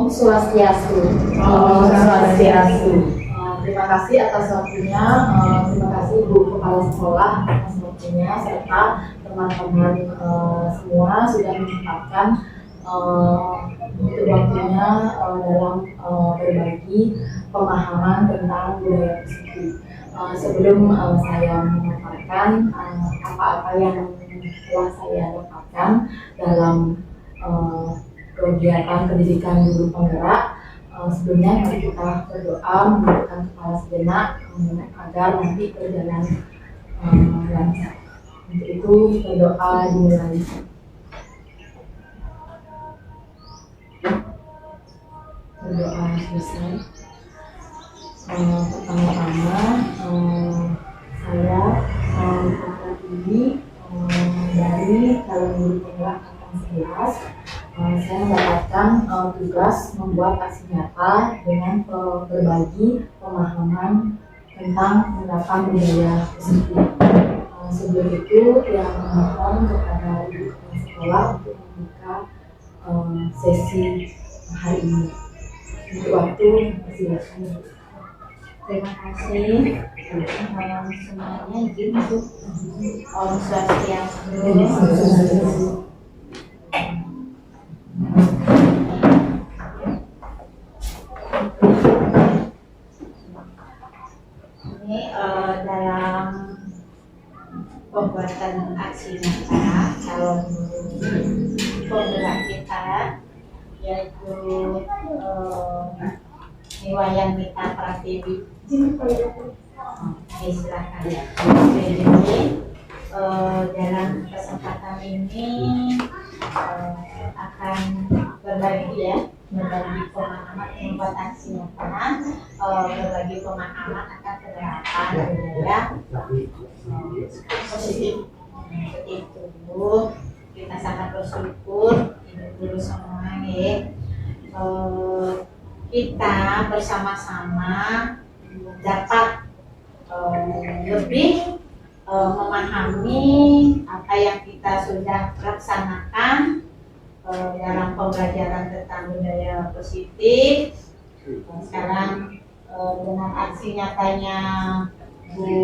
Swastiastu. Om Swastiastu. Terima kasih atas waktunya. Terima kasih Bu Kepala Sekolah atas waktunya serta teman-teman semua sudah menyempatkan untuk waktunya dalam berbagi pemahaman tentang budaya positif. Sebelum saya memaparkan apa-apa yang telah saya dapatkan dalam kegiatan pendidikan guru penggerak, sebelumnya mari kita berdoa mendudukkan kepala sejenak agar nanti berjalan lancar. Untuk itu berdoa dimulai. Berdoa selesai. Pertama-tama saya mengangkat diri dari calon guru penggerak angkatan 11. Saya mendapatkan tugas membuat aksi nyata dengan berbagi pemahaman tentang penerapan budaya positif. Sebelum itu, yang memohon kepada ibu kepala sekolah untuk membuka sesi hari ini. Untuk waktu, silakan. Terima kasih semuanya. Izin untuk Om Swastiastu. Ini dalam pembuatan aksi nyata calon guru penggerak kita, yaitu Niwayan Mita Pratiwi. Silakan. Jadi dalam kesempatan ini akan berbagi pemahaman membuat aksi nyata, berbagi pemahaman akan penerapan budaya positif. Seperti itu kita sangat bersyukur ibu guru semua kita bersama-sama dapat lebih memahami apa yang kita sudah laksanakan dalam pembelajaran tentang budaya positif. Sekarang dengan aksi nyatanya Bu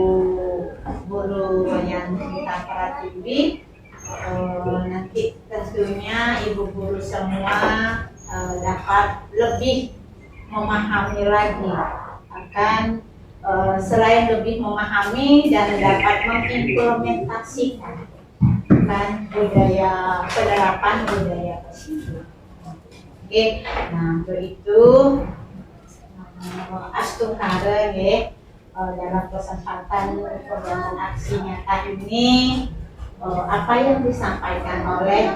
Guru yang Mita Pratiwi, nanti tentunya ibu guru semua dapat lebih memahami lagi akan selain lebih memahami dan dapat mengimplementasikan penerapan budaya positif. Oke, nah untuk itu astungkara dalam kesempatan kegiatan aksi nyata ini apa yang disampaikan oleh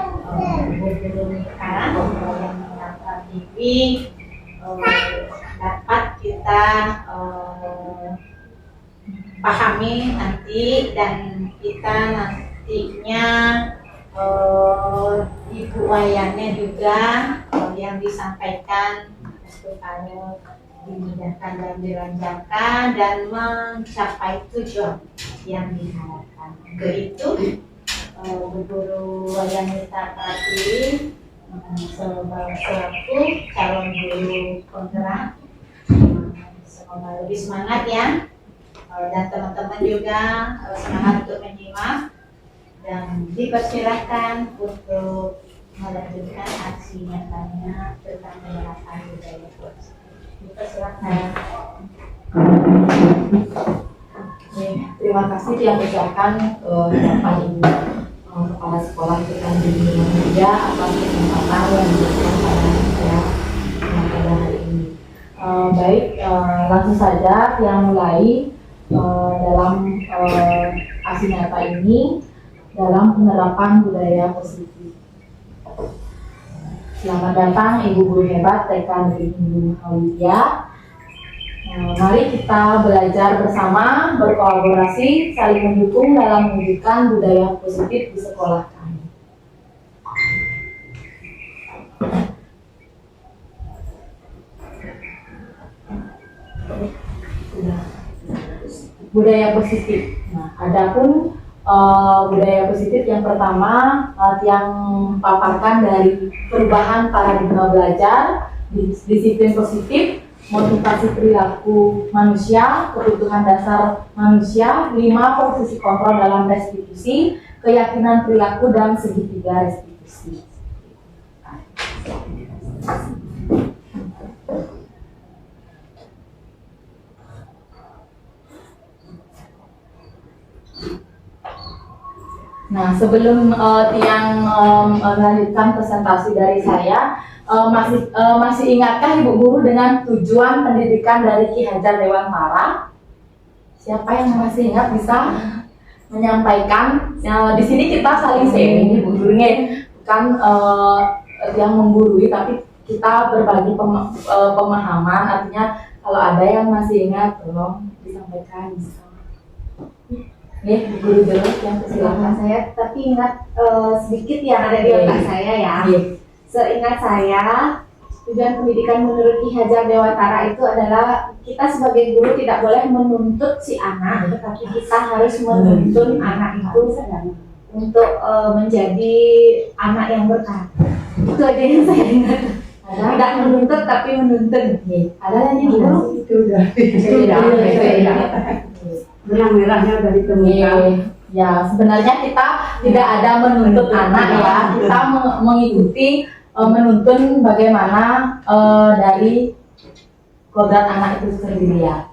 Bu Guru Mita yang mendapat TV dapat kita pahami nanti, dan kita nantinya Ibu Wayannya juga yang disampaikan supaya dimudahkan dan dilancarkan dan mencapai tujuan yang diharapkan. Begitu Bu Guru Wayan Mita Pratiwi selaku calon guru penggerak, semoga lebih semangat ya, dan teman-teman juga semangat untuk menyimak, dan dipersilakan untuk melanjutkan aksi nyatanya tentang penerapan budaya positif. Dipersilakan. Terima kasih yang ucapkan Bapak Ibu Kepala Sekolah kita di Indonesia atas kesempatan yang diberikan pada saya pada hari ini. Baik, langsung saja yang mulai dalam aksi nyata ini dalam penerapan budaya positif. Selamat datang Ibu Guru Hebat TK Negeri Hindu Hawiyah. Mari kita belajar bersama, berkolaborasi, saling mendukung dalam mewujudkan budaya positif di sekolah kami. Budaya positif. Nah, adapun budaya positif yang pertama yang paparkan dari perubahan paradigma belajar Disiplin positif, motivasi perilaku manusia, kebutuhan dasar manusia, 5 posisi kontrol dalam restitusi, keyakinan perilaku, dan segitiga restitusi. Nah, sebelum Tiang melanjutkan presentasi dari saya, masih ingatkah Ibu Guru dengan tujuan pendidikan dari Ki Hajar Dewantara? Siapa yang masih ingat bisa menyampaikan? Di sini kita saling sharing, Ibu Guru, bukan yang menggurui, tapi kita berbagi pemahaman. Artinya kalau ada yang masih ingat, tolong disampaikan. Nih, Guru dulu yang Silakan persilakan. saya, tapi ingat sedikit yang ada di otak saya ya. Seingat saya, tujuan pendidikan menurut Ki Hajar Dewantara itu adalah kita sebagai guru tidak boleh menuntut si anak, tetapi kita harus menuntun anak itu untuk menjadi anak yang berkarakter. Itu aja yang saya ingat. Tidak menuntut tapi menuntun. Ada lagi Guru? Itu udah merah-merahnya udah ditemukan. Ya, sebenarnya kita tidak ada menuntut anak ya, kita mengikuti menuntun bagaimana dari kodrat anak itu sendiri ya.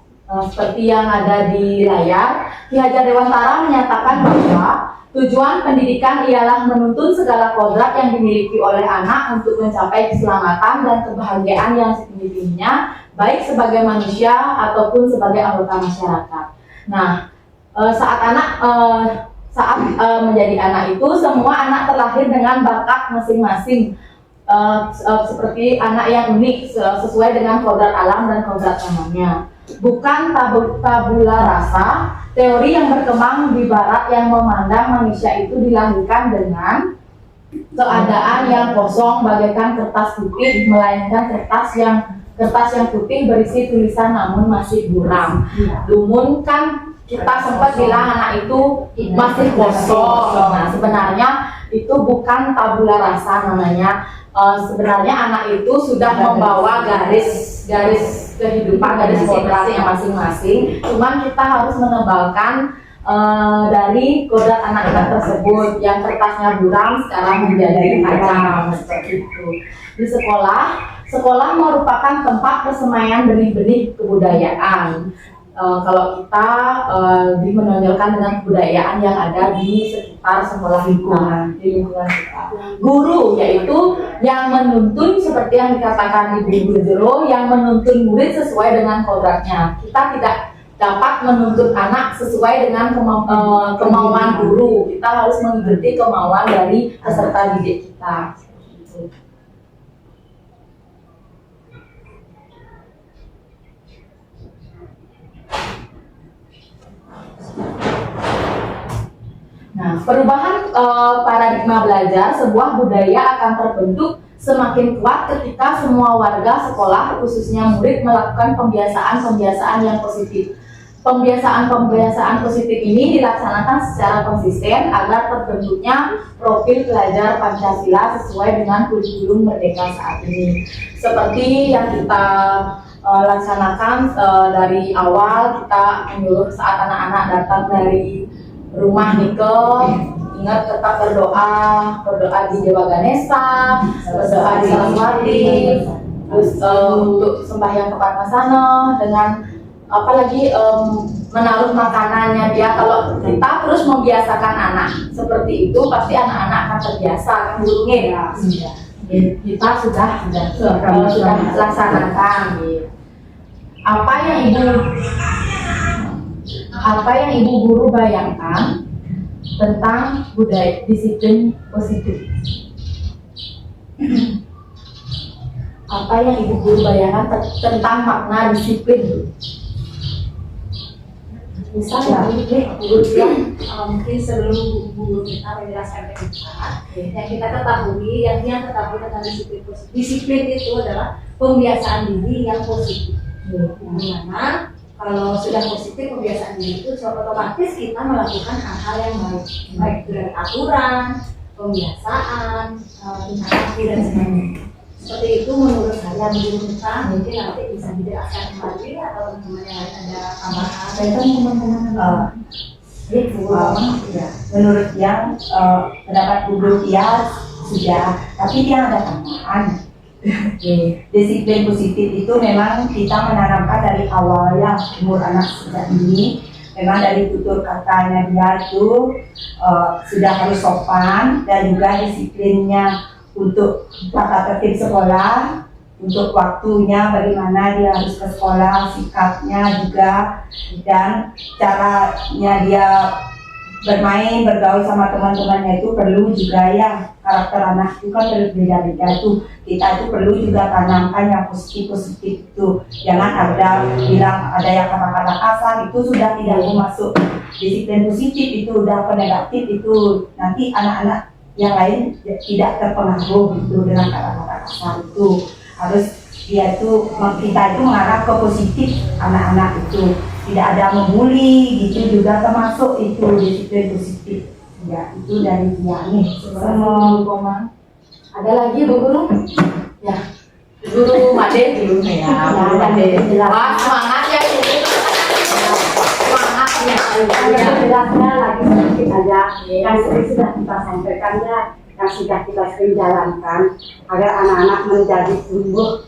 Seperti yang ada di layar, Ki Hajar Dewantara menyatakan bahwa tujuan pendidikan ialah menuntun segala kodrat yang dimiliki oleh anak untuk mencapai keselamatan dan kebahagiaan yang setinggi-tingginya, baik sebagai manusia ataupun sebagai anggota masyarakat. Nah, saat menjadi anak itu, semua anak terlahir dengan bakat masing-masing, seperti anak yang unik sesuai dengan kodrat alam dan kodrat namanya. Bukan tabula rasa, teori yang berkembang di barat yang memandang manusia itu dilahirkan dengan keadaan yang kosong bagaikan kertas putih, melainkan kertas yang putih berisi tulisan namun masih buram. Lumun kan kita sempat bilang anak itu masih kosong. Nah, sebenarnya itu bukan tabula rasa namanya. Sebenarnya anak itu sudah membawa garis kehidupan, garis kodratnya masing-masing. Cuman kita harus menebalkan dari kodrat anak-anak tersebut yang kertasnya buram sekarang menjadi tajam seperti itu. Di sekolah merupakan tempat persemaian benih-benih kebudayaan. Kalau kita menonjolkan dengan kebudayaan yang ada di sekitar sekolah kita, di lingkungan kita. Guru yaitu yang menuntun seperti yang dikatakan Ibu Guru, yang menuntun murid sesuai dengan kodratnya. Kita tidak dapat menuntut anak sesuai dengan kemauan guru. Kita harus mengikuti kemauan dari peserta didik kita. Nah, perubahan paradigma belajar sebuah budaya akan terbentuk semakin kuat ketika semua warga sekolah, khususnya murid, melakukan pembiasaan yang positif. Pembiasaan positif ini dilaksanakan secara konsisten agar terbentuknya profil pelajar Pancasila sesuai dengan kurikulum Merdeka saat ini. Seperti yang kita laksanakan dari awal, kita menyuruh saat anak-anak datang dari rumah Nike, ingat tetap berdoa di Dewa Ganesha, berdoa di Saraswati, terus untuk sembahyang ke Padmasana dengan apalagi menaruh makanannya dia. Kalau kita terus membiasakan anak seperti itu, pasti anak-anak akan terbiasa kan gurunya ya. Kita sudah laksanakan. Apa yang Ibu Guru bayangkan tentang budaya disiplin positif? Apa yang Ibu Guru bayangkan tentang makna disiplin? Bisa ya, Guru ya? Mungkin sebelum guru kita menjelaskan ke kita, yang kita ketahui, yang ketahui tentang disiplin positif. Disiplin itu adalah pembiasaan diri yang positif. Yang mana kalau sudah positif pembiasaan diri itu otomatis kita melakukan hal-hal yang baik itu dari aturan, pembiasaan, tingkah laku dan sebagainya. Seperti itu menurut saya. Guru Musa mungkin nanti bisa dijelaskan kembali atau teman-teman yang lain ada tambahan. Saya kan teman-teman ya. Menurut yang pendapat guru dia sudah, tapi dia ada tambahan. Disiplin positif itu memang kita menanamkan dari awal ya, umur anak sejak ini. Memang dari tutur katanya dia itu sudah harus sopan dan juga disiplinnya untuk tata tertib sekolah, untuk waktunya bagaimana dia harus ke sekolah, sikapnya juga, dan caranya dia bermain, bergaul sama teman-temannya itu perlu juga ya. Karakter anak itu kan berbeda-beda tuh. Kita itu perlu juga tanamkan yang positif-positif itu. Jangan ada bilang ada yang kata-kata kasar, itu sudah tidak masuk disiplin positif, itu udah ke negatif, itu nanti anak-anak yang lain tidak terpengaruh itu dengan kata-kata kasar itu. Harus dia itu, kita itu mengarah ke positif anak-anak itu. Tidak ada membuli gitu juga termasuk itu disiplin positif. Ya, itu dari dia nih. Sama ada lagi Bu Guru? Ya, Guru Made dulu nih ya. Guru Made. Wah, semangat ya Bu Guru. Semangat ya. Jelasnya lagi sedikit aja. Yang sering sudah kita sampaikan ya, yang sudah kita sering jalankan agar anak-anak menjadi tumbuh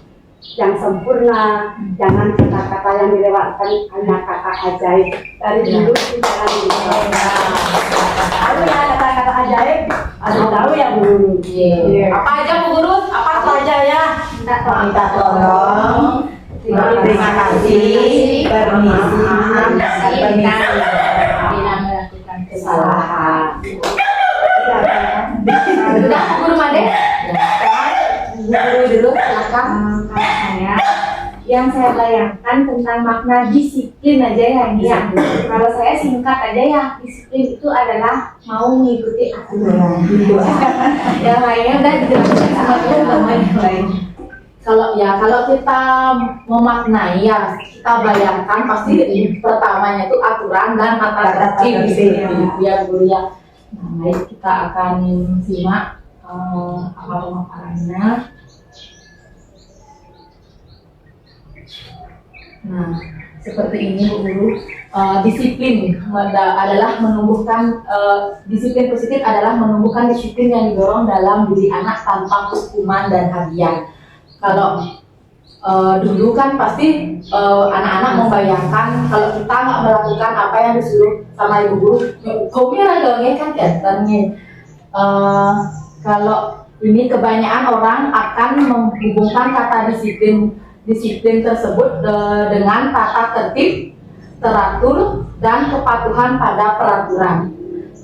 yang sempurna. Jangan kata-kata yang dilewatkan hanya kata ajaib. Dari dulu di jalan ini. Tahu ya kata-kata ajaib? Ada tahu ya Bu Guru? Apa aja Bu Guru? Apa aja ya? Minta tolong, terima kasih, permisi, melakukan kesalahan. Sudah Bu Guru Made? Guru dulu silakan. Saya yang saya bayangkan tentang makna disiplin aja ya ini ya. Kalau saya singkat aja ya, disiplin itu adalah mau mengikuti aturan. Yang lainnya udah dijelaskan sama teman-teman yang lain. Kalau kita memaknai ya, kita bayangkan pasti pertamanya itu aturan dan tata tertib ya guru ya. Nah, baik kita akan simak apa pemaparannya. Nah, seperti ini Bu Guru, disiplin adalah menumbuhkan disiplin positif adalah menumbuhkan disiplin yang didorong dalam diri anak tanpa hukuman dan hadiah. Kalau dulu kan pasti anak-anak membayangkan kalau kita nggak melakukan apa yang disuruh sama ibu guru, hukumnya agaknya kan katanya. Kalau ini kebanyakan orang akan menghubungkan kata disiplin tersebut dengan tata tertib, teratur, dan kepatuhan pada peraturan.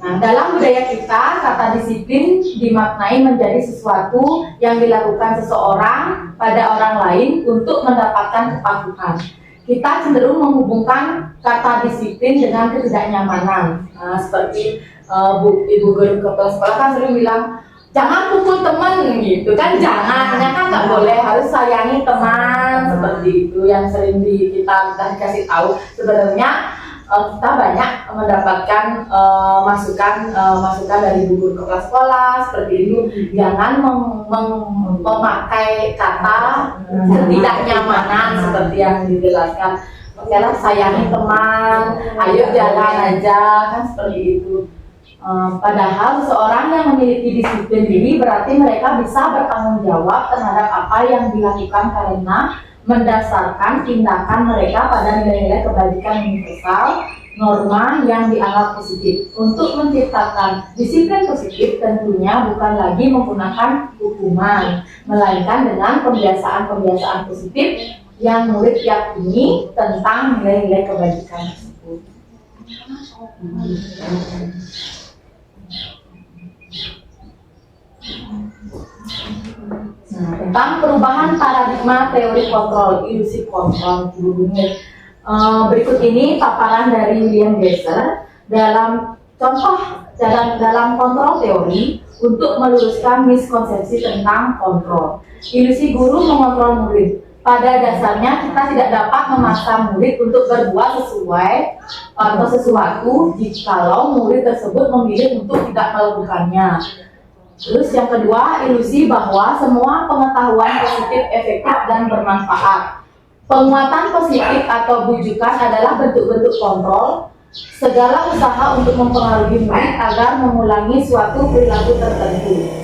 Nah, dalam budaya kita, kata disiplin dimaknai menjadi sesuatu yang dilakukan seseorang pada orang lain untuk mendapatkan kepatuhan. Kita cenderung menghubungkan kata disiplin dengan ketidaknyamanan. Nah, seperti ibu guru kepala sekolah kan sering bilang, jangan pukul teman gitu kan, jangannya kan nggak boleh, harus sayangi teman, seperti itu yang sering kita kasih tahu. Sebenarnya kita banyak mendapatkan masukan dari ibu guru kepala sekolah seperti itu, jangan memakai kata ketidaknyamanan seperti yang dijelaskan. Okelah, sayangi teman, ayo jalan aja kan seperti itu. Padahal seseorang yang memiliki disiplin diri berarti mereka bisa bertanggung jawab terhadap apa yang dilakukan karena mendasarkan tindakan mereka pada nilai-nilai kebaikan universal, norma yang dianggap positif. Untuk menciptakan disiplin positif tentunya bukan lagi menggunakan hukuman, melainkan dengan pembiasaan-pembiasaan positif yang murid yakini tentang nilai-nilai kebaikan tersebut. Nah, tentang perubahan paradigma teori kontrol, ilusi kontrol berikut ini paparan dari William Glasser dalam kontrol teori untuk meluruskan miskonsepsi tentang kontrol. Ilusi guru mengontrol murid. Pada dasarnya kita tidak dapat memaksa murid untuk berbuat sesuai atau sesuatu jikalau murid tersebut memilih untuk tidak melakukannya. Terus yang kedua, ilusi bahwa semua pengetahuan positif, efektif, dan bermanfaat. Penguatan positif atau bujukan adalah bentuk-bentuk kontrol. Segala usaha untuk mempengaruhi murid agar mengulangi suatu perilaku tertentu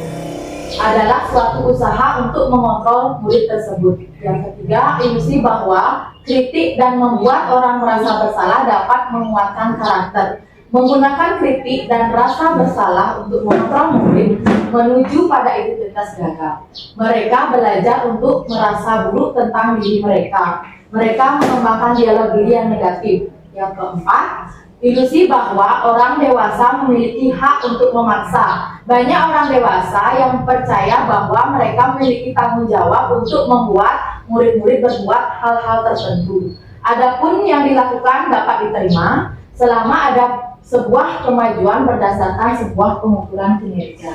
adalah suatu usaha untuk mengontrol murid tersebut. Yang ketiga, ilusi bahwa kritik dan membuat orang merasa bersalah dapat menguatkan karakter. Menggunakan kritik dan rasa bersalah untuk mengontrol murid menuju pada identitas gagal. Mereka belajar untuk merasa buruk tentang diri mereka. Mereka mengembangkan dialog diri yang negatif. Yang keempat, ilusi bahwa orang dewasa memiliki hak untuk memaksa. Banyak orang dewasa yang percaya bahwa mereka memiliki tanggung jawab untuk membuat murid-murid berbuat hal-hal tertentu. Adapun yang dilakukan dapat diterima selama ada sebuah kemajuan berdasarkan sebuah pengukuran kinerja.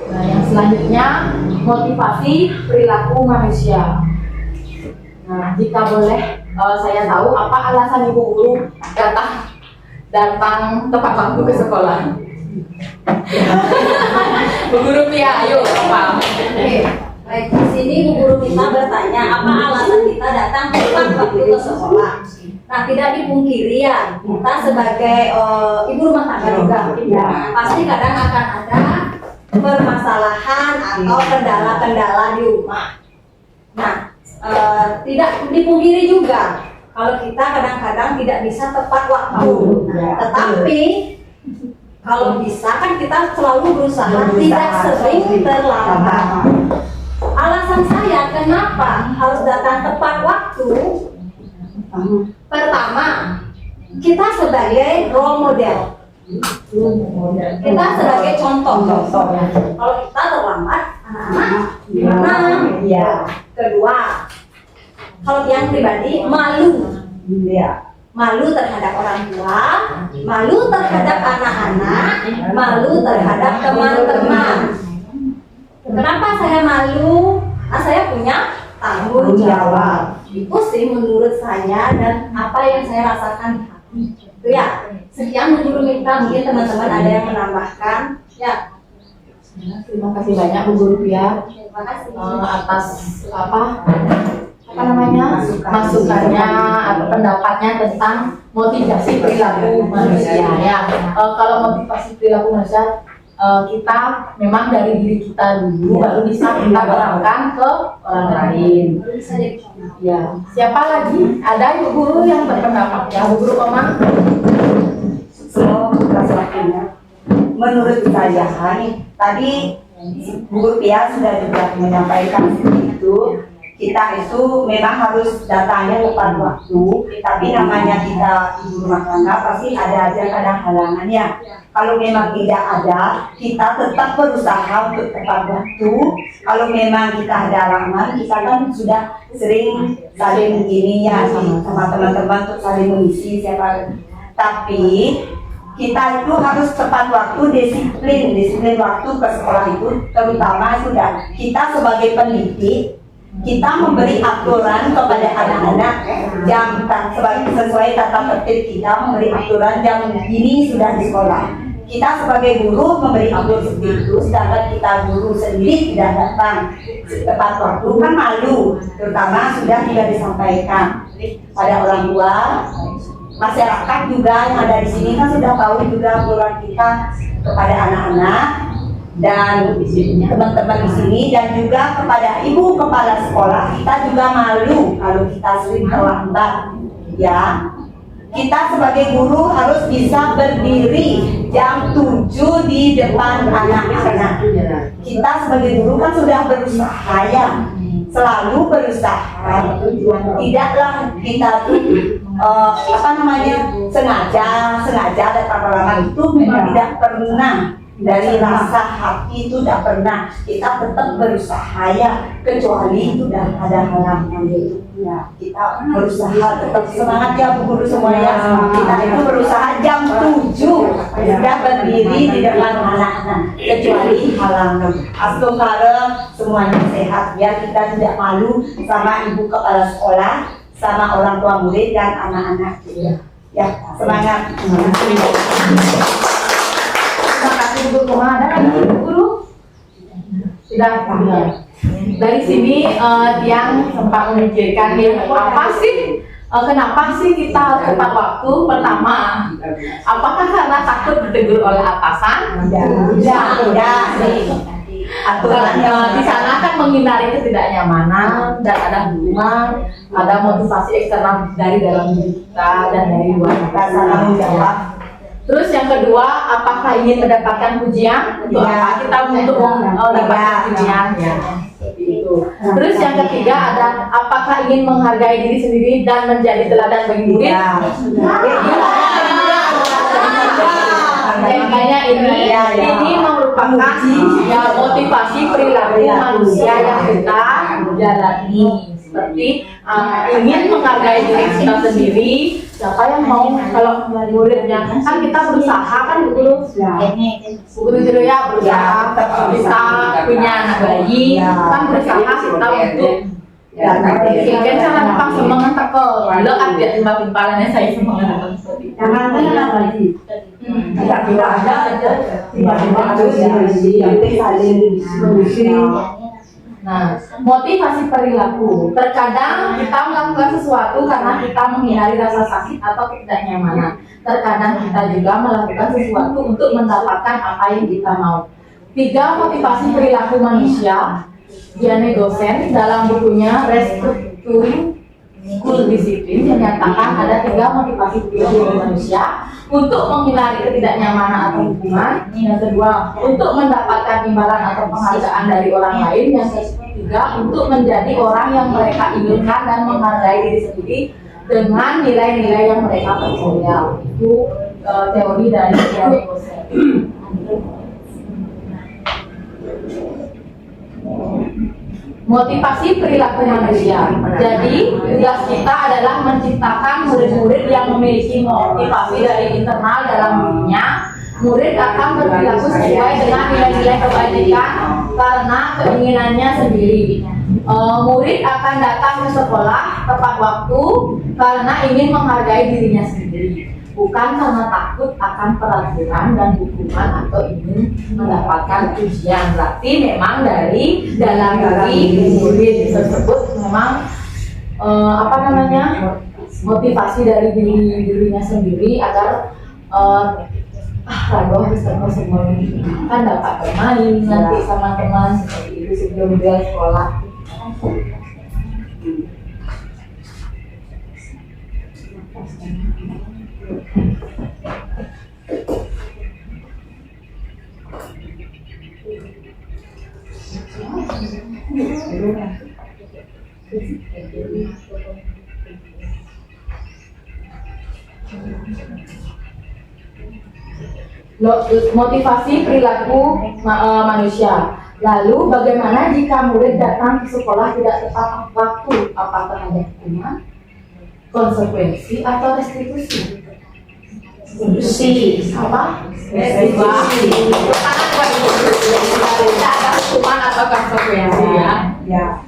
Nah, yang selanjutnya, motivasi perilaku manusia. Nah, jika boleh saya tahu apa alasan ibu guru datang tepat waktu ke sekolah? Bu Guru Pia, ayo apa? Baik, di sini Bu Guru kita bertanya apa alasan kita datang tepat waktu ke sekolah. Nah, tidak dipungkiri ya, kita sebagai ibu rumah tangga juga, pasti kadang akan ada permasalahan atau kendala-kendala di rumah. Nah, tidak dipungkiri juga kalau kita kadang-kadang tidak bisa tepat waktu. Tetapi kalau bisa kan kita selalu berusaha tidak sering terlambat. Alasan saya kenapa harus datang tepat waktu, pertama, kita sebagai role model. Kita sebagai contoh. Kalau kita terlambat, anak-anak gimana? Kedua, kalau yang pribadi malu. Malu terhadap orang tua, malu terhadap anak-anak, malu terhadap teman-teman. Kenapa saya malu? Nah, saya punya tanggung jawab. Itu sih menurut saya dan apa yang saya rasakan di hati. Itu ya. Sekian Bu Guru Mita, mungkin teman-teman ada yang menambahkan. Ya. Terima kasih banyak Bu Guru Pia Terima kasih. atas masukannya atau pendapatnya tentang motivasi perilaku manusia. Ya, kalau motivasi perilaku manusia kita memang dari diri kita dulu, baru bisa kita terapkan ke orang lain. Ya, siapa lagi? Ada ibu guru yang berpendapat ya, Bu Guru Omang? Menurut saya, tadi Bu Guru Pia sudah juga menyampaikan itu. Kita itu memang harus datangnya tepat waktu, tapi namanya kita ibu rumah tangga pasti ada aja kadang halangan ya. Kalau memang tidak ada, kita tetap berusaha untuk tepat waktu. Kalau memang kita ada halangan, kita kan sudah sering saling begini ya sama teman-teman untuk saling mengisi siapa. Tapi kita itu harus tepat waktu, disiplin waktu ke sekolah itu, terutama sudah kita sebagai pendidik. Kita memberi aturan kepada anak-anak jam sesuai tata tertib kita, memberi aturan jam ini sudah di sekolah. Kita sebagai guru memberi aturan seperti itu, sedangkan kita guru sendiri tidak datang tepat waktu kan malu, terutama sudah tidak disampaikan pada orang tua. Masyarakat juga yang ada di sini kan sudah tahu juga aturan kita kepada anak-anak dan teman-teman di sini, dan juga kepada ibu kepala sekolah. Kita juga malu kalau kita sering terlambat ya. Kita sebagai guru harus bisa berdiri jam 7 di depan anak-anak. Kita sebagai guru kan sudah berusaha ya, selalu berusaha. Tidaklah kita tuh sengaja datang terlambat, itu memang tidak pernah. Dari rasa hati itu tidak pernah. Kita tetap berusaha ya, kecuali itu sudah ada halangan ya. Kita berusaha tetap semangat ya Bu Guru semuanya. Kita itu berusaha jam 7 sudah berdiri di depan anak-anak, kecuali halangan. Astagfirullah, semuanya sehat ya. Kita tidak malu sama ibu kepala sekolah, sama orang tua murid dan anak-anak ya. Ya, semangat. Terima kasih Bu Koma. Ada lagi Bu Guru? Sudah. Dari sini yang sempat memikirkan apa sih? Kenapa sih kita harus tepat waktu? Pertama, apakah karena takut ditegur oleh atasan? Tidak. Di sana kan menghindari ketidaknyamanan dan ada hubungan, ada motivasi eksternal dari dalam diri kita dan dari luar kita. Tanggung jawab. Terus yang kedua, apakah ingin mendapatkan pujian? Untuk apa kita untuk mendapatkan pujian? Ya, seperti itu. Terus yang ketiga ada apakah ingin menghargai diri sendiri dan menjadi teladan bagi murid? Kayaknya ini merupakan ya motivasi perilaku manusia yang kita jalani, seperti ingin menghargai diri kita sendiri. Siapa yang mau kalau muridnya kan kita berusaha kan guru guru ya berusaha kita punya anak bayi kan berusaha kita untuk mungkin cara Jepang semangat teko lo kan dia timbal-timbalannya saya semangat seperti itu. Jangan lagi. Tidak ada aja. Tiba-tiba ada yang saling diskusi. Nah, motivasi perilaku. Terkadang kita melakukan sesuatu karena kita menghindari rasa sakit atau ketidaknyamanan. Terkadang kita juga melakukan sesuatu untuk mendapatkan apa yang kita mau. 3 motivasi perilaku manusia. Gianni dosen dalam bukunya Restructuring School Discipline menyatakan ada 3 motivasi perilaku manusia untuk menghindari ketidaknyamanan atau hubungan. Yang kedua, untuk mendapatkan imbalan atau penghargaan dari orang lain. Yang ketiga, untuk menjadi orang yang mereka inginkan dan menghargai diri sendiri dengan nilai-nilai yang mereka percaya. Itu teori dari Gianni dosen. Motivasi perilaku manusia. Jadi, tugas kita adalah menciptakan murid-murid yang memiliki motivasi dari internal dalam dirinya. Murid akan berperilaku sesuai dengan nilai-nilai kebaikan karena keinginannya sendiri. Murid akan datang ke sekolah tepat waktu karena ingin menghargai dirinya sendiri, bukan karena takut akan peraturan dan hukuman atau ingin mendapatkan pujian. Berarti memang dari dalam diri murid tersebut memang motivasi dari dirinya sendiri agar Rago harus semua kan dapat bermain nanti sama teman seperti itu sebelum dia sekolah. Motivasi perilaku manusia. Lalu bagaimana jika murid datang ke sekolah tidak tepat waktu? Apakah ada hukuman, konsekuensi atau restitusi? Apa? Restitusi. Tidak ada hukuman atau konsekuensi ya.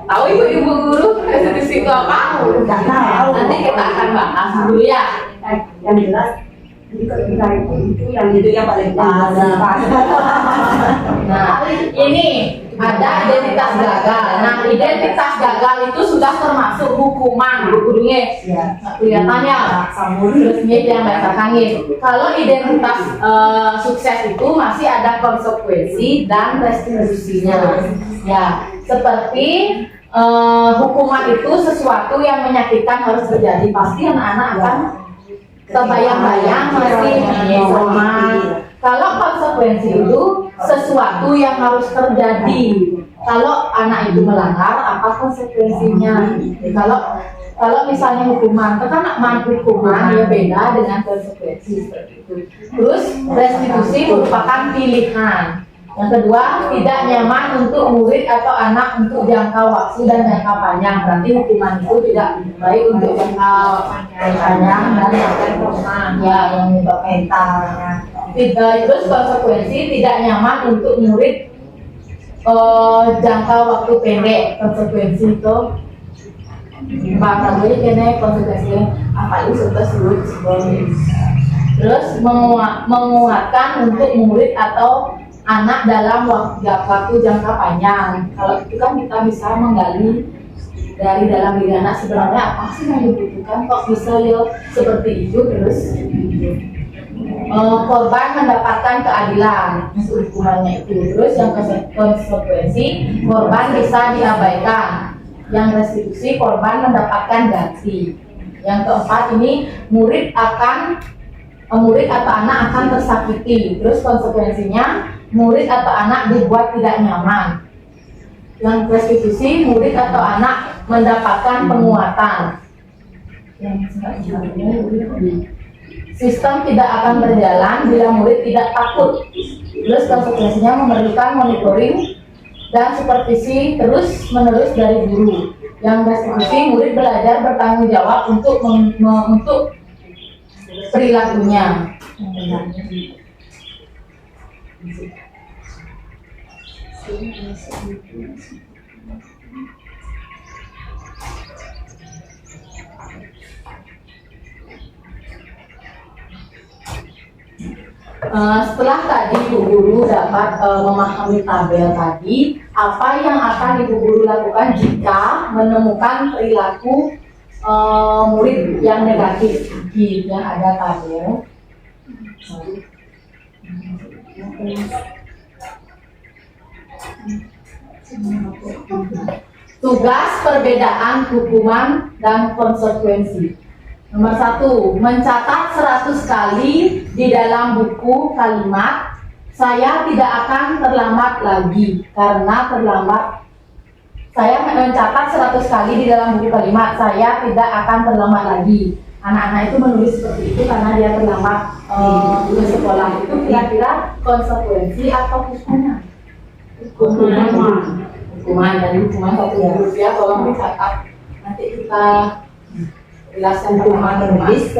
Tahu ibu-ibu guru restitusi itu apa? Tidak tahu. Nanti kita akan bahas dulu ya. Yang jelas ketika itu yang paling pas. Nah, ini ada identitas gagal. Nah, identitas gagal itu sudah termasuk hukuman gurunya. Kelihatannya resmi yang bacakannya. Kalau identitas sukses itu masih ada konsekuensi dan restitusinya. Ya, seperti hukuman itu sesuatu yang menyakitkan harus terjadi. Pasti anak-anak akan terbayang-bayang masih sama. Kalau konsekuensi itu sesuatu yang harus terjadi. Kalau anak itu melanggar, apa konsekuensinya? Kalau misalnya hukuman, kan hukuman ya beda dengan konsekuensi seperti itu. Terus restitusi merupakan pilihan. Yang kedua, tidak nyaman untuk murid atau anak untuk jangka waktu dan jangka panjang. Berarti hukuman itu tidak baik untuk jangka panjang dan jangka panjang yang mentalnya. Terus konsekuensi tidak nyaman untuk murid jangka waktu pendek. Konsekuensi itu Pak Prabowo kene konsekuensinya apa itu tersebut terus menguatkan untuk murid atau anak dalam waktu jangka panjang. Kalau itu kan kita bisa menggali dari dalam diri anak sebenarnya apa sih yang dibutuhkan, kok bisa ya seperti itu. Terus korban mendapatkan keadilan hukumannya itu. Terus yang konsekuensi korban bisa diabaikan, yang restitusi korban mendapatkan ganti. Yang keempat ini murid atau anak akan tersakiti. Terus konsekuensinya murid atau anak dibuat tidak nyaman. Yang restitusi murid atau anak mendapatkan penguatan. Sistem tidak akan berjalan bila murid tidak takut. Terus konsekuensinya memerlukan monitoring dan supervisi terus menerus dari guru. Yang restitusi murid belajar bertanggung jawab untuk perilakunya. Setelah tadi Ibu Guru dapat memahami tabel tadi, apa yang akan Ibu Guru lakukan jika menemukan perilaku murid yang negatif? Yang ada tabel. Tugas, perbedaan, hukuman, dan konsekuensi. Nomor 1, mencatat 100 kali di dalam buku kalimat saya tidak akan terlambat lagi. Karena terlambat, saya mencatat 100 kali di dalam buku kalimat saya tidak akan terlambat lagi. Anak-anak itu menulis seperti itu karena dia terlambat ke sekolah. Itu kira-kira konsekuensi atau hukuman? Hukuman, dan hukuman 1.000 rupiah tolong dicatat. Nanti kita jelaskan hukuman terus.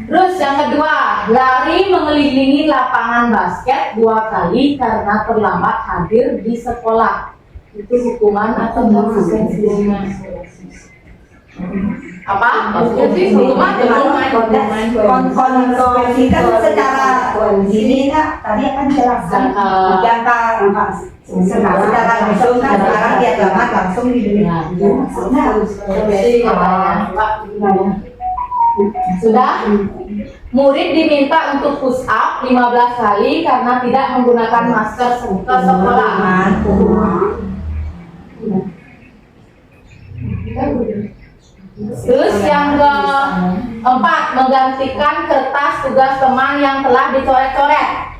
Terus yang kedua, lari mengelilingi lapangan basket 2 kali karena terlambat hadir di sekolah. Itu hukuman atau konsekuensinya? Apa? Hukuman konsekuensi kan secara ini kak tadi akan jelaskan jangka secara langsung kan sekarang dia terlambat langsung di dunia. Sudah? Murid diminta untuk push up 15 kali karena tidak menggunakan masker ke sekolah. Terus yang keempat, menggantikan kertas tugas teman yang telah dicoret-coret.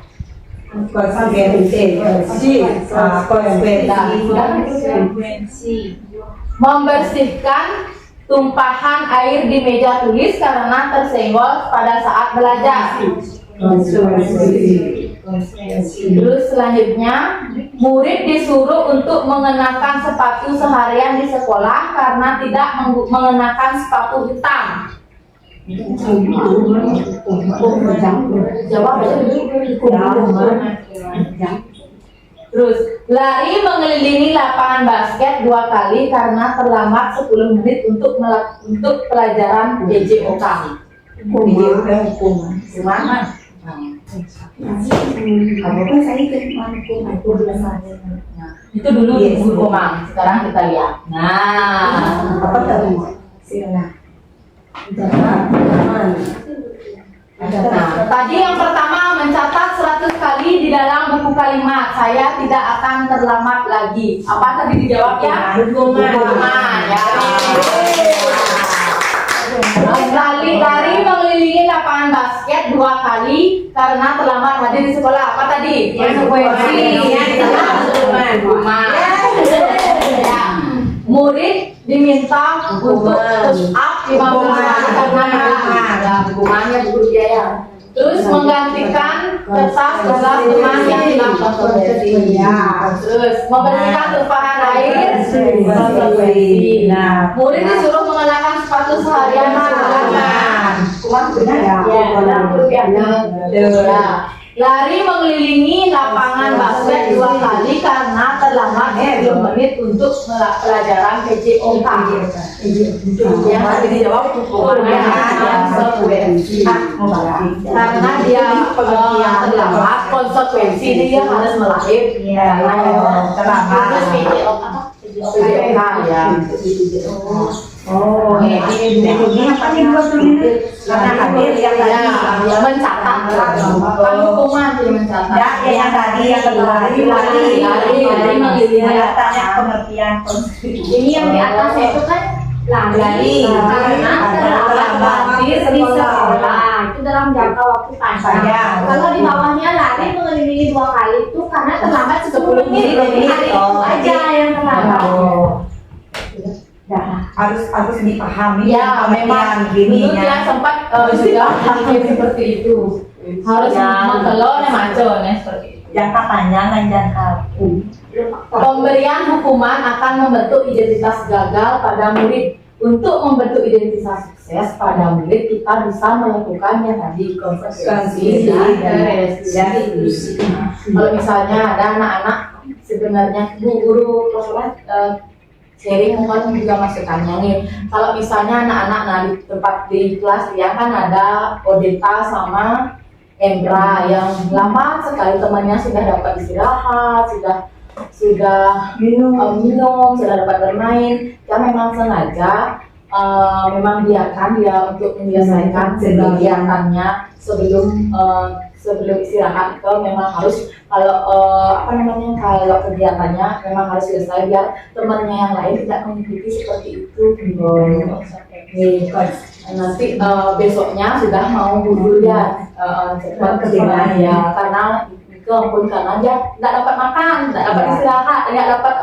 Membersihkan tumpahan air di meja tulis karena tersenggol pada saat belajar. Terus selanjutnya, murid disuruh untuk mengenakan sepatu seharian di sekolah karena tidak mengenakan sepatu hitam. Jawab aja. Terus lari mengelilingi lapangan basket 2 kali karena terlambat 10 menit untuk pelajaran JJOK. Hukuman. Itu dulu hukuman. Sekarang kita lihat. Nah, apa tadi? Tadi yang pertama mencatat 100 kali di dalam buku kalimat saya tidak akan terlambat lagi. Apa tadi dijawab ya? Hukuman ya. Lari mengelilingi lapangan basket 2 kali karena terlambat hadir di sekolah. Apa tadi? Konsekuensi. Hukuman. Murid diminta untuk push up 15 kali karena hukumannya guru biaya. Terus menggantikan kertas tugas teman yang hilang konsekuensi. Terus membersihkan tumpahan air. Konsekuensi. Murid disuruh mengenakan sepatu seharian di sekolah. Hukuman benar ya. Lari mengelilingi lapangan basket 2 kali karena terlambat 10 menit untuk pelajaran PJOK. Yang tadi dijawab hukumannya konsekuensi. Karena dia terlambat, konsekuensi dia harus melahirkan. Terlambat PJOK ya. Oh, ini apa nih buat ini? Karena hadir yang tadi mencatat bukan hukuman, jadi mencatat. Ya, yang tadi yang kedua lari tanya pengertian Ini yang di atasnya itu kan lari karena terlambat di sekolah. Itu dalam jangka waktu panjang. Kalau di bawahnya lari mengelilingi 2 kali itu karena terlambat 10 menit. Hari itu aja yang terlambat. harus dipahami Ya, memang dulu dia sempat juga pikir seperti itu. Harus mengelol maco seperti itu. jangka panjang dan jangka Pemberian hukuman akan membentuk identitas gagal pada murid. Untuk membentuk identitas sukses pada murid, kita bisa melakukannya tadi konsekuensi dan restitusi. Kalau misalnya ada anak-anak sebenarnya guru sharing mungkin juga masukannya nih. Kalau misalnya anak-anak di tempat di kelas yang kan ada Odeta sama Endra yang lama sekali temannya sudah dapat istirahat, sudah minum, sudah dapat bermain. Ya memang sengaja memang biarkan dia untuk menyelesaikan kegiatannya sebelum istirahat itu memang harus kalau kalau kegiatannya memang harus selesai biar temannya yang lain tidak mengikuti seperti itu. Nanti besoknya sudah mau gugur ya cepat ketinggalan ya karena dia tidak dapat makan, tidak dapat istirahat, tidak dapat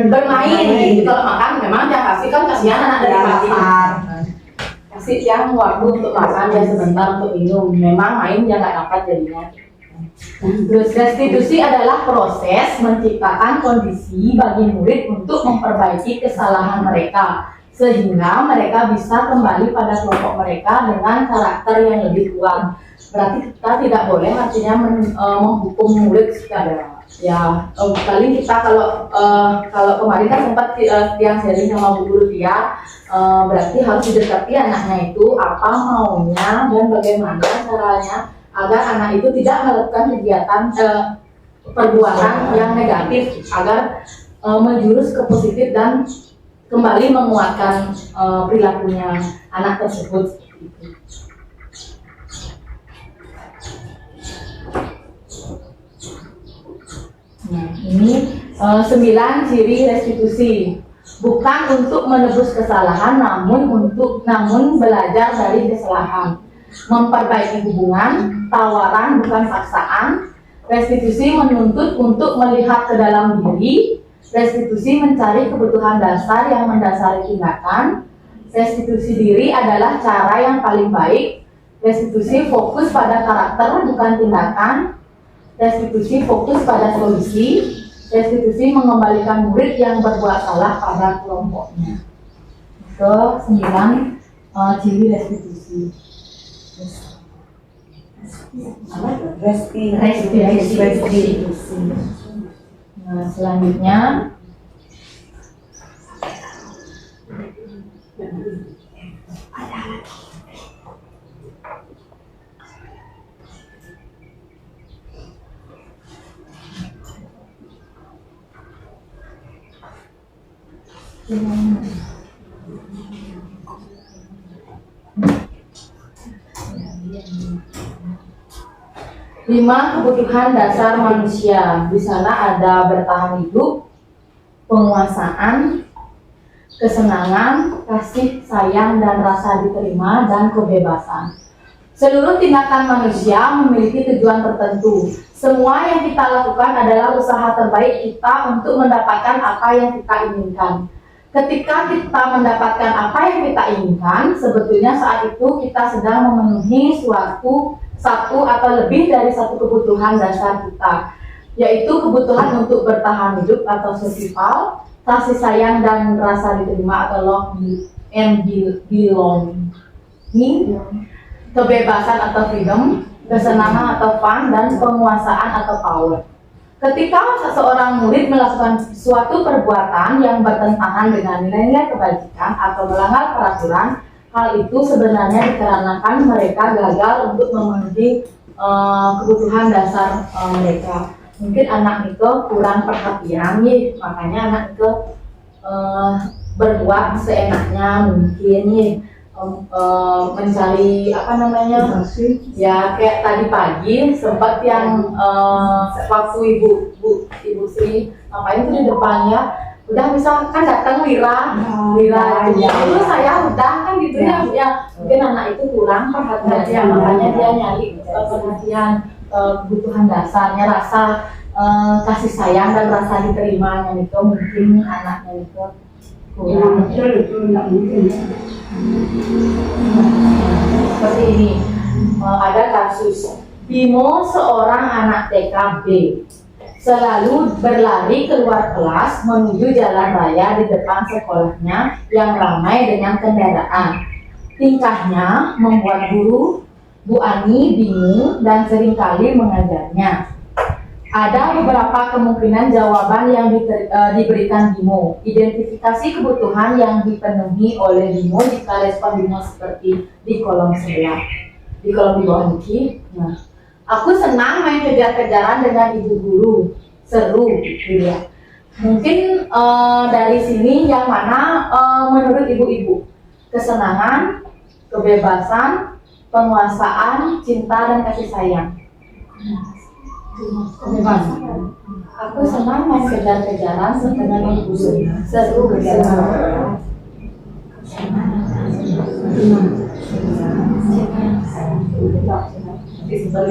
bermain. Kalau makan memang dia kasih kan kasihan anak dari pagi. Kasih yang waktu untuk makan dia sebentar untuk minum. Memang main dia nggak dapat jadinya. Terus restitusi adalah proses menciptakan kondisi bagi murid untuk memperbaiki kesalahan mereka sehingga mereka bisa kembali pada kelompok mereka dengan karakter yang lebih kuat. Berarti kita tidak boleh artinya menghukum murid secara paling kita kalau kemarin kan sempat yang sharing sama Bu Guru dia berarti harus didekati anaknya itu apa maunya dan bagaimana caranya agar anak itu tidak melakukan kegiatan perbuatan yang negatif agar menjurus ke positif dan kembali menguatkan perilakunya anak tersebut. Nah, ini 9 ciri restitusi. Bukan untuk menebus kesalahan, namun belajar dari kesalahan. Memperbaiki hubungan, tawaran bukan paksaan. Restitusi menuntut untuk melihat ke dalam diri. Restitusi mencari kebutuhan dasar yang mendasari tindakan. Restitusi diri adalah cara yang paling baik. Restitusi fokus pada karakter bukan tindakan. Restitusi fokus pada solusi. Restitusi mengembalikan murid yang berbuat salah pada kelompoknya. Ke 9 ciri restitusi. Restitusi. Nah, selanjutnya Lima kebutuhan dasar manusia. Di sana ada bertahan hidup, penguasaan, kesenangan, kasih, sayang, dan rasa diterima, dan kebebasan. Seluruh tindakan manusia memiliki tujuan tertentu. Semua yang kita lakukan adalah usaha terbaik kita untuk mendapatkan apa yang kita inginkan. Ketika kita mendapatkan apa yang kita inginkan, sebetulnya saat itu kita sedang memenuhi satu atau lebih dari satu kebutuhan dasar kita, yaitu kebutuhan untuk bertahan hidup atau survival, kasih sayang dan rasa diterima atau love and belonging, kebebasan atau freedom, kesenangan atau fun, dan penguasaan atau power. Ketika seseorang murid melakukan suatu perbuatan yang bertentangan dengan nilai-nilai kebajikan atau melanggar peraturan, hal itu sebenarnya dikarenakan mereka gagal untuk memenuhi kebutuhan dasar mereka. Mungkin anak itu kurang perhatian nih, makanya anak itu berbuat seenaknya mungkin nih, mencari apa namanya ya, kayak tadi pagi sempat yang waktu ibu Sri ngapain tuh di depannya, udah bisa kan datang Wira dulu saya udah kan gitu ya, mungkin anak itu kurang perhatian, makanya dia nyari perhatian, kebutuhan dasarnya, rasa kasih sayang dan rasa diterimanya itu mungkin anaknya itu kurang. Seperti ini, ada kasus Bimo, seorang anak TKB, selalu berlari keluar kelas menuju jalan raya di depan sekolahnya yang ramai dengan kendaraan. Tingkahnya membuat guru Bu Ani bingung dan seringkali mengajarnya. Ada beberapa kemungkinan jawaban yang diberikan Bimo. Identifikasi kebutuhan yang dipenuhi oleh Bimo jika respon Bimo seperti di kolom sebelah. Di kolom di bawah ini. Nah, aku senang main kejar-kejaran dengan ibu guru. Seru gitu ya. Mungkin dari sini yang mana menurut ibu-ibu? Kesenangan, kebebasan, penguasaan, cinta, dan kasih sayang. Kebebasan. Aku senang main kejar-kejaran dengan ibu guru. Seru bersama.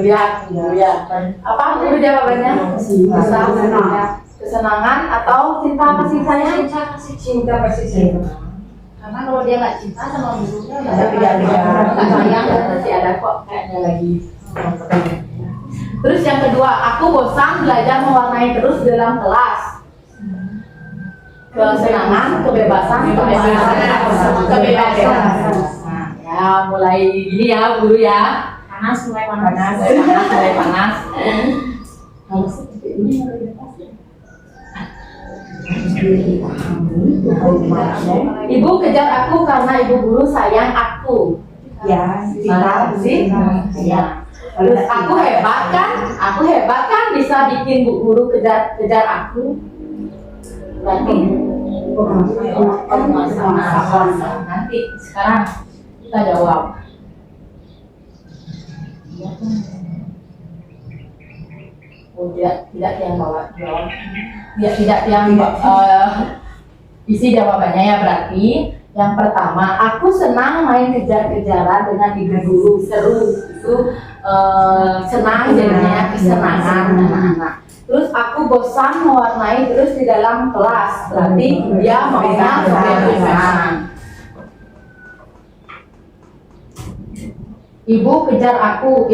Ya. Apa itu jawabannya? Kesenangan atau cinta kasih sayang? Cinta kasih sayang. Karena kalau dia nggak cinta sama gurunya, nggak sayang, nanti ada kok kayaknya lagi. Terus yang kedua, aku bosan belajar mewarnai terus dalam kelas. Kesenangan, kebebasan. Nah, ya mulai gini ya guru ya. Mulai panas. Kalau seperti ini Ibu kejar aku karena ibu guru sayang aku. Ya, sih. Ya. Terus aku hebat kan bisa bikin bu guru kejar aku. Berarti nanti sekarang kita jawab. Oh, tidak yang bawa jawab. Tidak yang isi jawabannya ya, berarti yang pertama, aku senang main kejar-kejaran dengan ibu guru, seru itu senang jadinya kesenangan anak-anak. Terus aku bosan mewarnai terus di dalam kelas, berarti dia maunya kebebasan. Ibu kejar aku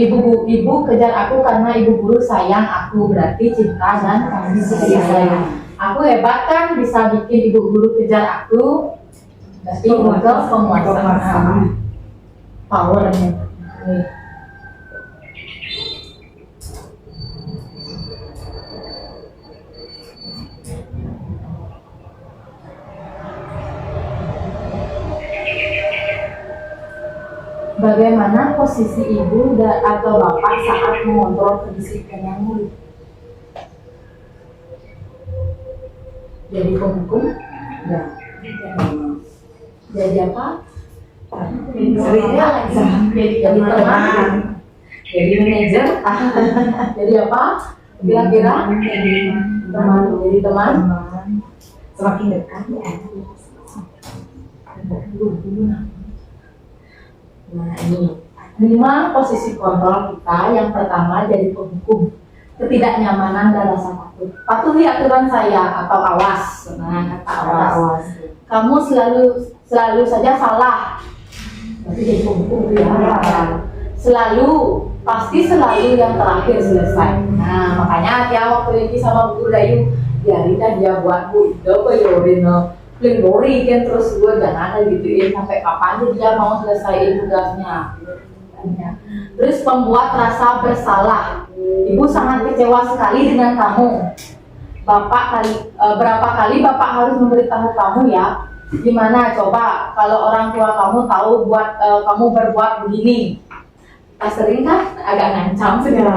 karena ibu guru sayang aku, berarti cinta dan kasih sayang. Aku hebat kan bisa bikin ibu guru kejar aku, berarti untuk penguasaan powernya. Bagaimana posisi ibu atau bapak saat mengontrol kedisiplinan murid? Jadi penghukum? Ya. Jadi apa? Jadi teman. Jadi manajer. Jadi apa? Kira-kira? Teman. Jadi teman. Semakin dekat ya. Nah ini 5 posisi kontrol kita. Yang pertama jadi penghukum, ketidaknyamanan dan rasa takut. Patuhi aturan saya atau awas. Nah kata awas. Kamu selalu saja salah. Berarti jadi penghukum ya. Pasti selalu yang terakhir selesai. Nah makanya dia waktu ini sama Bu Dayu, biarin dia buat Bu yorin Lori kan terus gue jangan gituin sampai kapan dia mau selesaiin tugasnya. katanya. Terus membuat rasa bersalah. Ibu sangat kecewa sekali dengan kamu. Berapa kali Bapak harus memberitahu kamu ya? Gimana coba kalau orang tua kamu tahu kamu berbuat begini? Sering kan agak ngancam sedikit.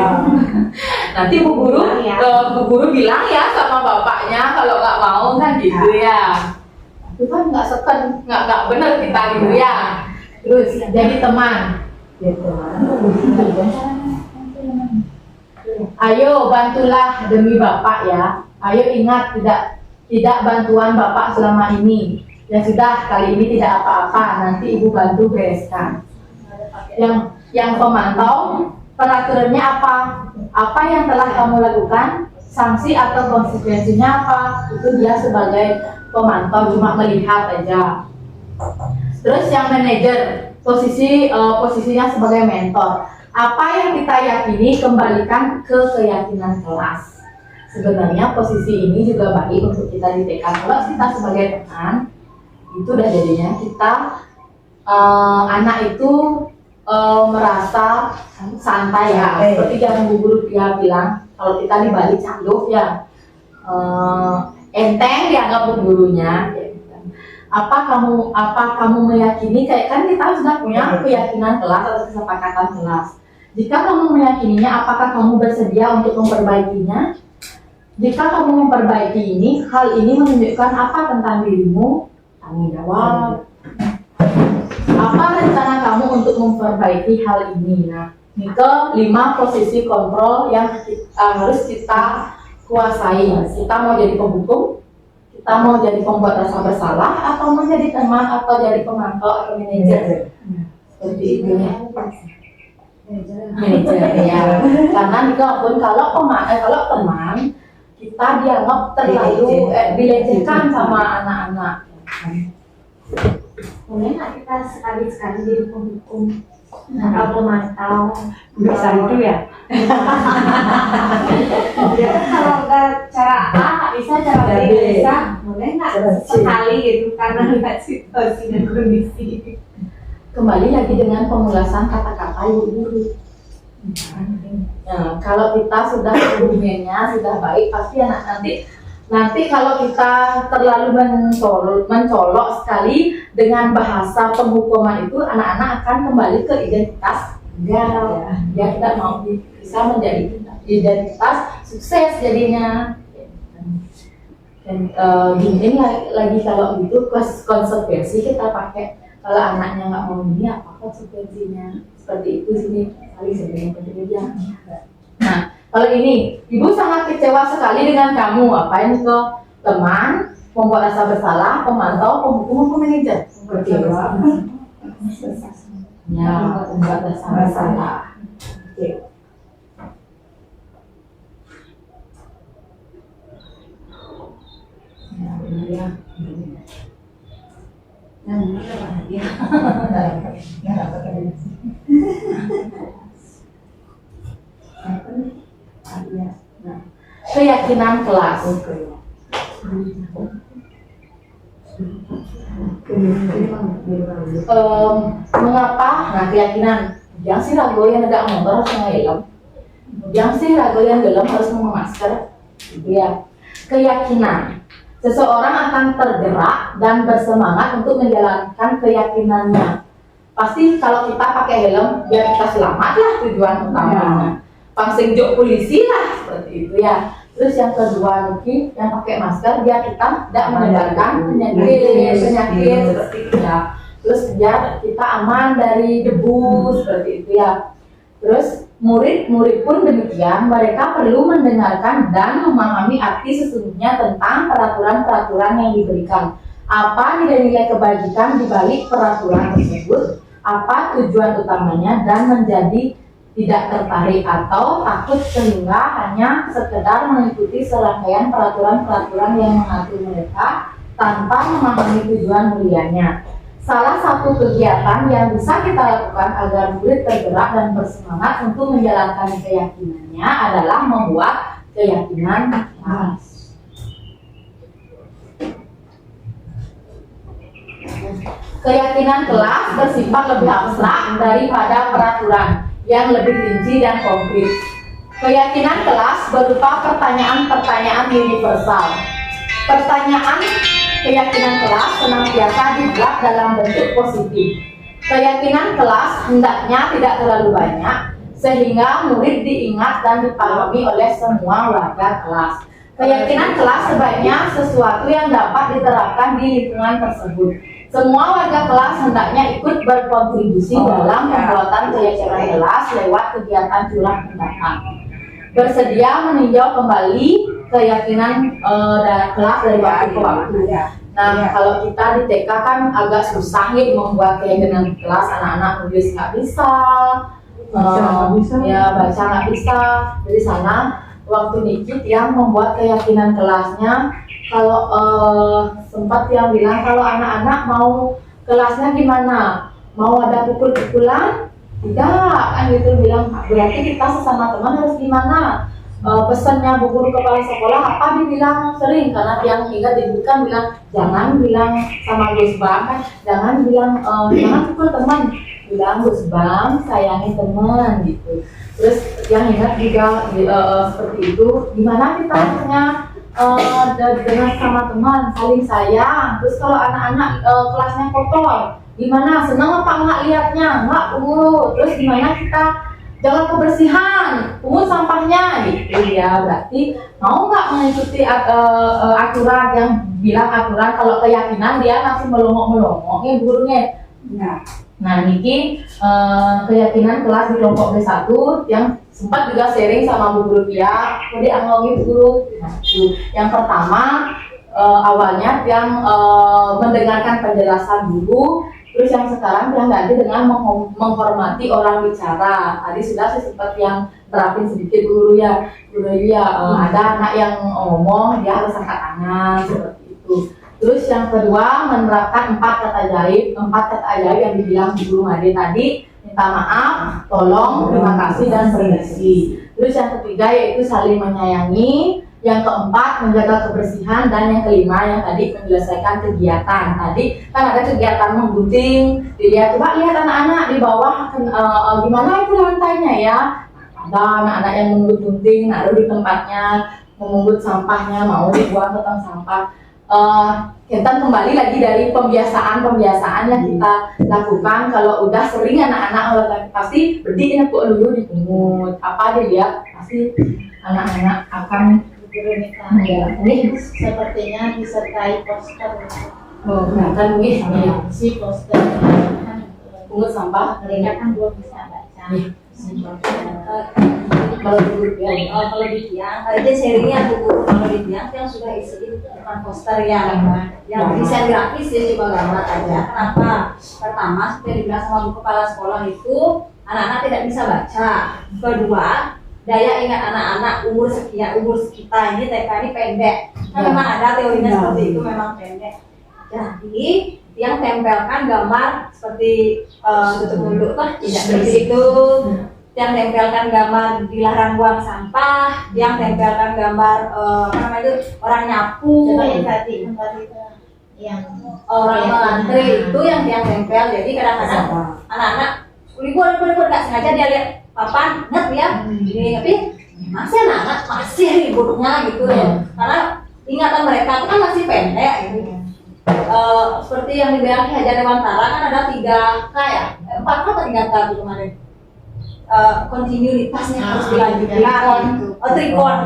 Nanti bu guru bilang ya sama bapaknya kalau nggak mau kan gitu ya. Itu kan nggak benar kita gitu ya. Terus jadi teman. Ayo bantulah demi Bapak ya. Ayo ingat tidak bantuan Bapak selama ini. Ya sudah, kali ini tidak apa-apa. Nanti Ibu bantu bereskan. Yang pemantau peraturannya apa? Apa yang telah kamu lakukan? Sanksi atau konsekuensinya apa? Itu dia sebagai pemantau, cuma melihat aja. Terus yang manajer, posisinya sebagai mentor. Apa yang kita yakini kembalikan ke keyakinan kelas. Sebenarnya posisi ini juga baik untuk kita ditekan. Kalau kita sebagai teman, itu udah jadinya kita anak itu merasa santai ya, seperti yang Bu Guru dia bilang, kalau kita dibalik canduk ya enteng dianggap Bu Gurunya. Apa kamu meyakini, kayak kan kita sudah punya keyakinan kelas atau kesepakatan kelas. Jika kamu meyakininya, apakah kamu bersedia untuk memperbaikinya? Jika kamu memperbaiki ini, hal ini menunjukkan apa tentang dirimu? Tanggung jawab. Apa rencana kamu untuk memperbaiki hal ini? Nah, ini ke 5 posisi kontrol yang harus kita kuasai. Kita mau jadi penghukum, kita mau jadi pembuat rasa bersalah, atau mau jadi teman, atau jadi pemantau atau manajer. Seperti itu ya. Manajer ya. Karena walaupun kalau teman kita dianggap terlalu dilecehkan sama anak-anak. Boleh nggak kita sekali-sekali jadi penghukum atau pemantau? Bisa itu ya. Ya kan kalau nggak cara A nggak bisa, cara B nggak bisa. Boleh nggak sekali gitu karena lihat situasi dan kondisi. Kembali lagi dengan pengulasan kata-kata Ibu Guru. Nah, kalau kita sudah hubungannya sudah baik, pasti nanti kalau kita terlalu mencolok sekali dengan bahasa penghukuman itu, anak-anak akan kembali ke identitas gagal. Ya tidak mau bisa menjadi identitas sukses jadinya. Dan gini lagi kalau gitu konsekuensi kita pakai. Kalau anaknya nggak mau ini, apa konsekuensinya? Seperti itu sini kali sebenarnya. Nah, kalau ini, Ibu sangat kecewa sekali dengan kamu. Apa ini ke teman, membuat rasa bersalah, pemantau, penghukum, manajer. Kecewa. Ya, membuat rasa bersalah. Oke. Ya, benar ya. Keyakinan kelas. Mengapa? Nah, keyakinan. Yang si ragu yang agak motor harus mengelem. Yang si ragu yang dalam harus memasker. Ya. Keyakinan. Seseorang akan tergerak dan bersemangat untuk menjalankan keyakinannya. Pasti kalau kita pakai helm, biar kita selamat lah tujuan utamanya. Pangsing jok polisi lah, seperti itu ya. Terus yang kedua mungkin yang pakai masker, biar kita tidak menyebarkan penyakit seperti itu ya. Terus biar kita aman dari debu, seperti itu ya. Terus murid-murid pun demikian, mereka perlu mendengarkan dan memahami arti sesungguhnya tentang peraturan-peraturan yang diberikan. Apa nilai-nilai kebajikan di balik peraturan tersebut, apa tujuan utamanya, dan menjadi tidak tertarik atau takut sehingga hanya sekedar mengikuti serangkaian peraturan-peraturan yang mengatur mereka tanpa memahami tujuan mulianya. Salah satu kegiatan yang bisa kita lakukan agar murid tergerak dan bersemangat untuk menjalankan keyakinannya adalah membuat keyakinan kelas. Keyakinan kelas bersifat lebih abstrak daripada peraturan yang lebih rinci dan konkret. Keyakinan kelas berupa pertanyaan-pertanyaan universal. Pertanyaan keyakinan kelas senantiasa dibuat dalam bentuk positif. Keyakinan kelas hendaknya tidak terlalu banyak sehingga murid diingat dan dipahami oleh semua warga kelas. Keyakinan kelas sebaiknya sesuatu yang dapat diterapkan di lingkungan tersebut. Semua warga kelas hendaknya ikut berkontribusi dalam pembuatan keyakinan kelas lewat kegiatan curah pendapat. Bersedia meninjau kembali keyakinan kelas dari waktu ke waktu. Nah, kalau kita di TK kan agak susah nih membuat keyakinan kelas, anak-anak nulis nggak bisa, ya baca nggak bisa. Dari sana waktu Nikit yang membuat keyakinan kelasnya, kalau sempat yang bilang kalau anak-anak mau kelasnya gimana, mau ada pukul-pukulan, tidak kan gitu bilang, berarti kita sesama teman harus gimana. Pesannya bu guru kepala sekolah apa dibilang sering, karena yang ingat dibukan bilang jangan bilang sama Gus Bang kan, jangan bilang jangan pukul teman, bilang Gus Bang sayangi teman gitu. Terus yang ingat juga seperti itu, gimana kita harusnya dengan sama teman saling sayang. Terus kalau anak-anak kelasnya kotor, gimana, senang apa enggak lihatnya, enggak bu. Terus gimana kita jaga kebersihan, pungut sampahnya gitu ya. Berarti mau nggak mengikuti aturan yang bilang aturan, kalau keyakinan dia masih melongok-melongok ya gurunya. Nah niki keyakinan kelas di kelompok B1 yang sempat juga sharing sama Bu Guru Pia, jadi anggogi guru. Yang pertama awalnya yang mendengarkan penjelasan dulu. Terus yang sekarang dia ganti dengan menghormati orang bicara. Tadi sudah saya sempat yang terapin sedikit guru ya, ada anak yang ngomong dia harus angkat tangan seperti itu. Terus yang kedua menerapkan 4 kata ajaib yang dibilang guru Made tadi, minta maaf, tolong, terima kasih dan permisi. Terus yang ketiga yaitu saling menyayangi. Yang keempat menjaga kebersihan, dan yang kelima yang tadi menyelesaikan kegiatan. Tadi kan ada kegiatan menggunting, dilihat coba lihat anak-anak di bawah gimana itu lantainya ya. Ada anak-anak yang menggunting, naruh di tempatnya, memungut sampahnya, mau dibuang ke tong sampah. Kita kembali lagi dari pembiasaan yang kita lakukan. Kalau udah sering anak-anak pasti berdiri dulu dipungut, apa dilihat pasti anak-anak akan. Ini sepertinya disertai poster. Oh, kelihatan mungkin Si poster kan pungut sampah, mereka kan belum bisa baca. Kalau dulu kalau di tiang, aja sharingnya Bu Guru, kalau di tiang yang sudah isi bukan poster ya, yang desain grafis ya, coba gambar aja. Kenapa? Pertama, seperti dibilang sama Bu Kepala Sekolah itu, anak-anak tidak bisa baca. Kedua, daya ingat anak-anak umur kita ini TK ini pendek. Kan memang ada teorinya seperti itu, memang pendek. Jadi yang tempelkan gambar seperti tutup mulut lah, tidak seperti itu. Yang tempelkan gambar dilarang buang sampah, yang tempelkan gambar apa namanya itu orang nyapu, yang tadi itu yang orang mengantri itu yang tempel. Jadi kadang-kadang anak-anak libur nggak sengaja dia lihat papan, ingat ya, ini tapi masih anak-anak masih liburnya gitu ya, karena ingatan mereka itu kan masih pendek gitu. Seperti yang dibilang Ki Hajar Dewantara kan ada 3K ya, 4K atau 3K itu kemarin. Kontinuitasnya harus dilanjutkan. Trikon,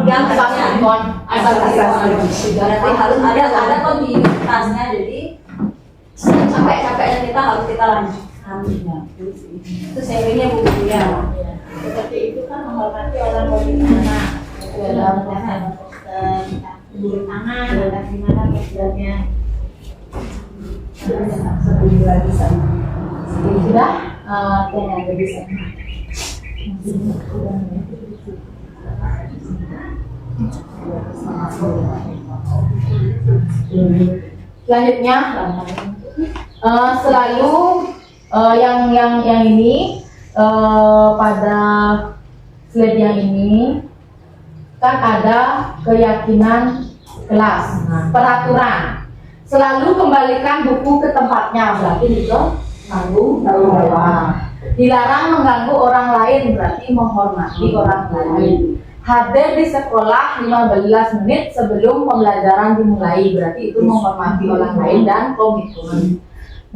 berarti harus ada kontinuitasnya. Jadi capek-capeknya kita harus kita lanjutkan. Itu sharingnya Bu Guru ya. seperti itu kan menghormati orang bagaimana dalam poster bulu tangan ada gimana posternya. Sebelum lagi sama sudah yang ada di sana. Selanjutnya selalu yang ini pada slide yang ini kan ada keyakinan kelas, peraturan. Selalu kembalikan buku ke tempatnya, berarti itu tanggung jawab. Dilarang mengganggu orang lain, berarti menghormati orang lain. Hadir di sekolah 15 menit sebelum pembelajaran dimulai, berarti itu menghormati orang lain dan komitmen.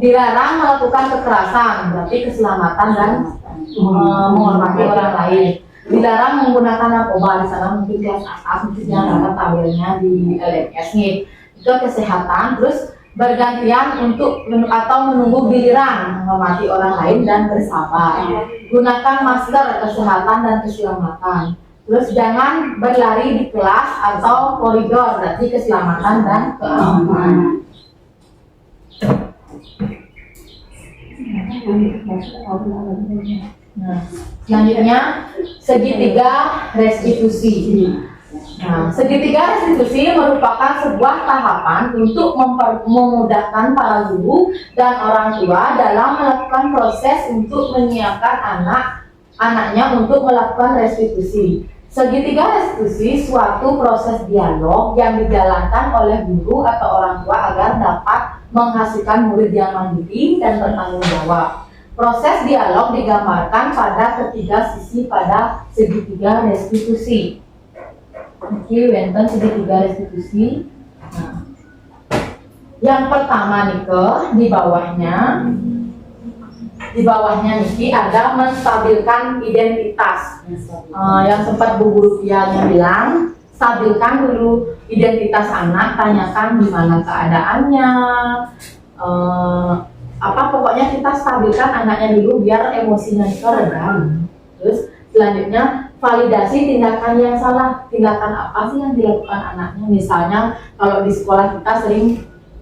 Dilarang melakukan kekerasan, berarti keselamatan dan menghormati orang lain. Dilarang menggunakan narkoba, di sana mungkin kelas atas, mungkin yang dapat tabelnya di LMS nih. Itu kesehatan, terus bergantian untuk atau menunggu giliran, menghormati orang lain dan bersabar. Gunakan masker, kesehatan dan keselamatan. Terus jangan berlari di kelas atau koridor, berarti keselamatan dan keamanan. Nah, selanjutnya segitiga restitusi. Nah, segitiga restitusi merupakan sebuah tahapan untuk memudahkan para guru dan orang tua dalam melakukan proses untuk menyiapkan anaknya untuk melakukan restitusi. Segitiga restitusi suatu proses dialog yang dijalankan oleh guru atau orang tua agar dapat menghasilkan murid yang mandiri dan bertanggung jawab. Proses dialog digambarkan pada ketiga sisi pada segitiga restitusi. Oke, wenten segitiga restitusi. Nah, yang pertama nih di bawahnya nih ada menstabilkan identitas. Yang sempat Bu Guru yang bilang, stabilkan dulu identitas anak, tanyakan gimana keadaannya. Pokoknya kita stabilkan anaknya dulu biar emosinya itu reda. Terus selanjutnya validasi tindakan yang salah. Tindakan apa sih yang dilakukan anaknya? Misalnya kalau di sekolah kita sering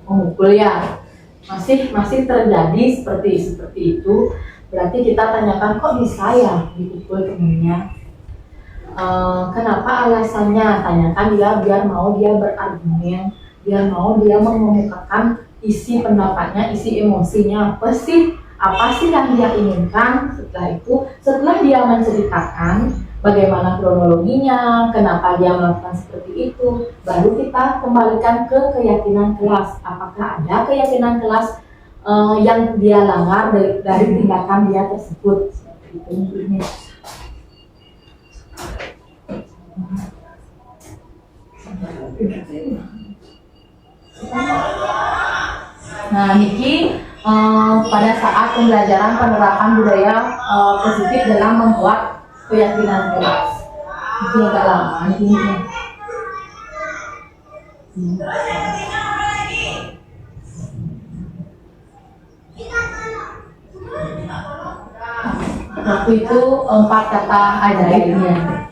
memukul ya, masih terjadi seperti itu, berarti kita tanyakan kok bisa ya dipukul temennya, kenapa alasannya, tanyakan dia biar mau dia berargumen, biar mau dia mengemukakan isi pendapatnya, isi emosinya, apa sih yang dia inginkan. Setelah dia menceritakan bagaimana kronologinya, kenapa dia melakukan seperti itu, baru kita kembalikan ke keyakinan kelas. Apakah ada keyakinan kelas yang dia langgar dari tindakan dia tersebut? Seperti itu. Nah, Niki pada saat pembelajaran penerapan budaya positif dalam membuat keyakinan kelas. Itu agak lama ini. Waktu itu 4 kata ajaibnya.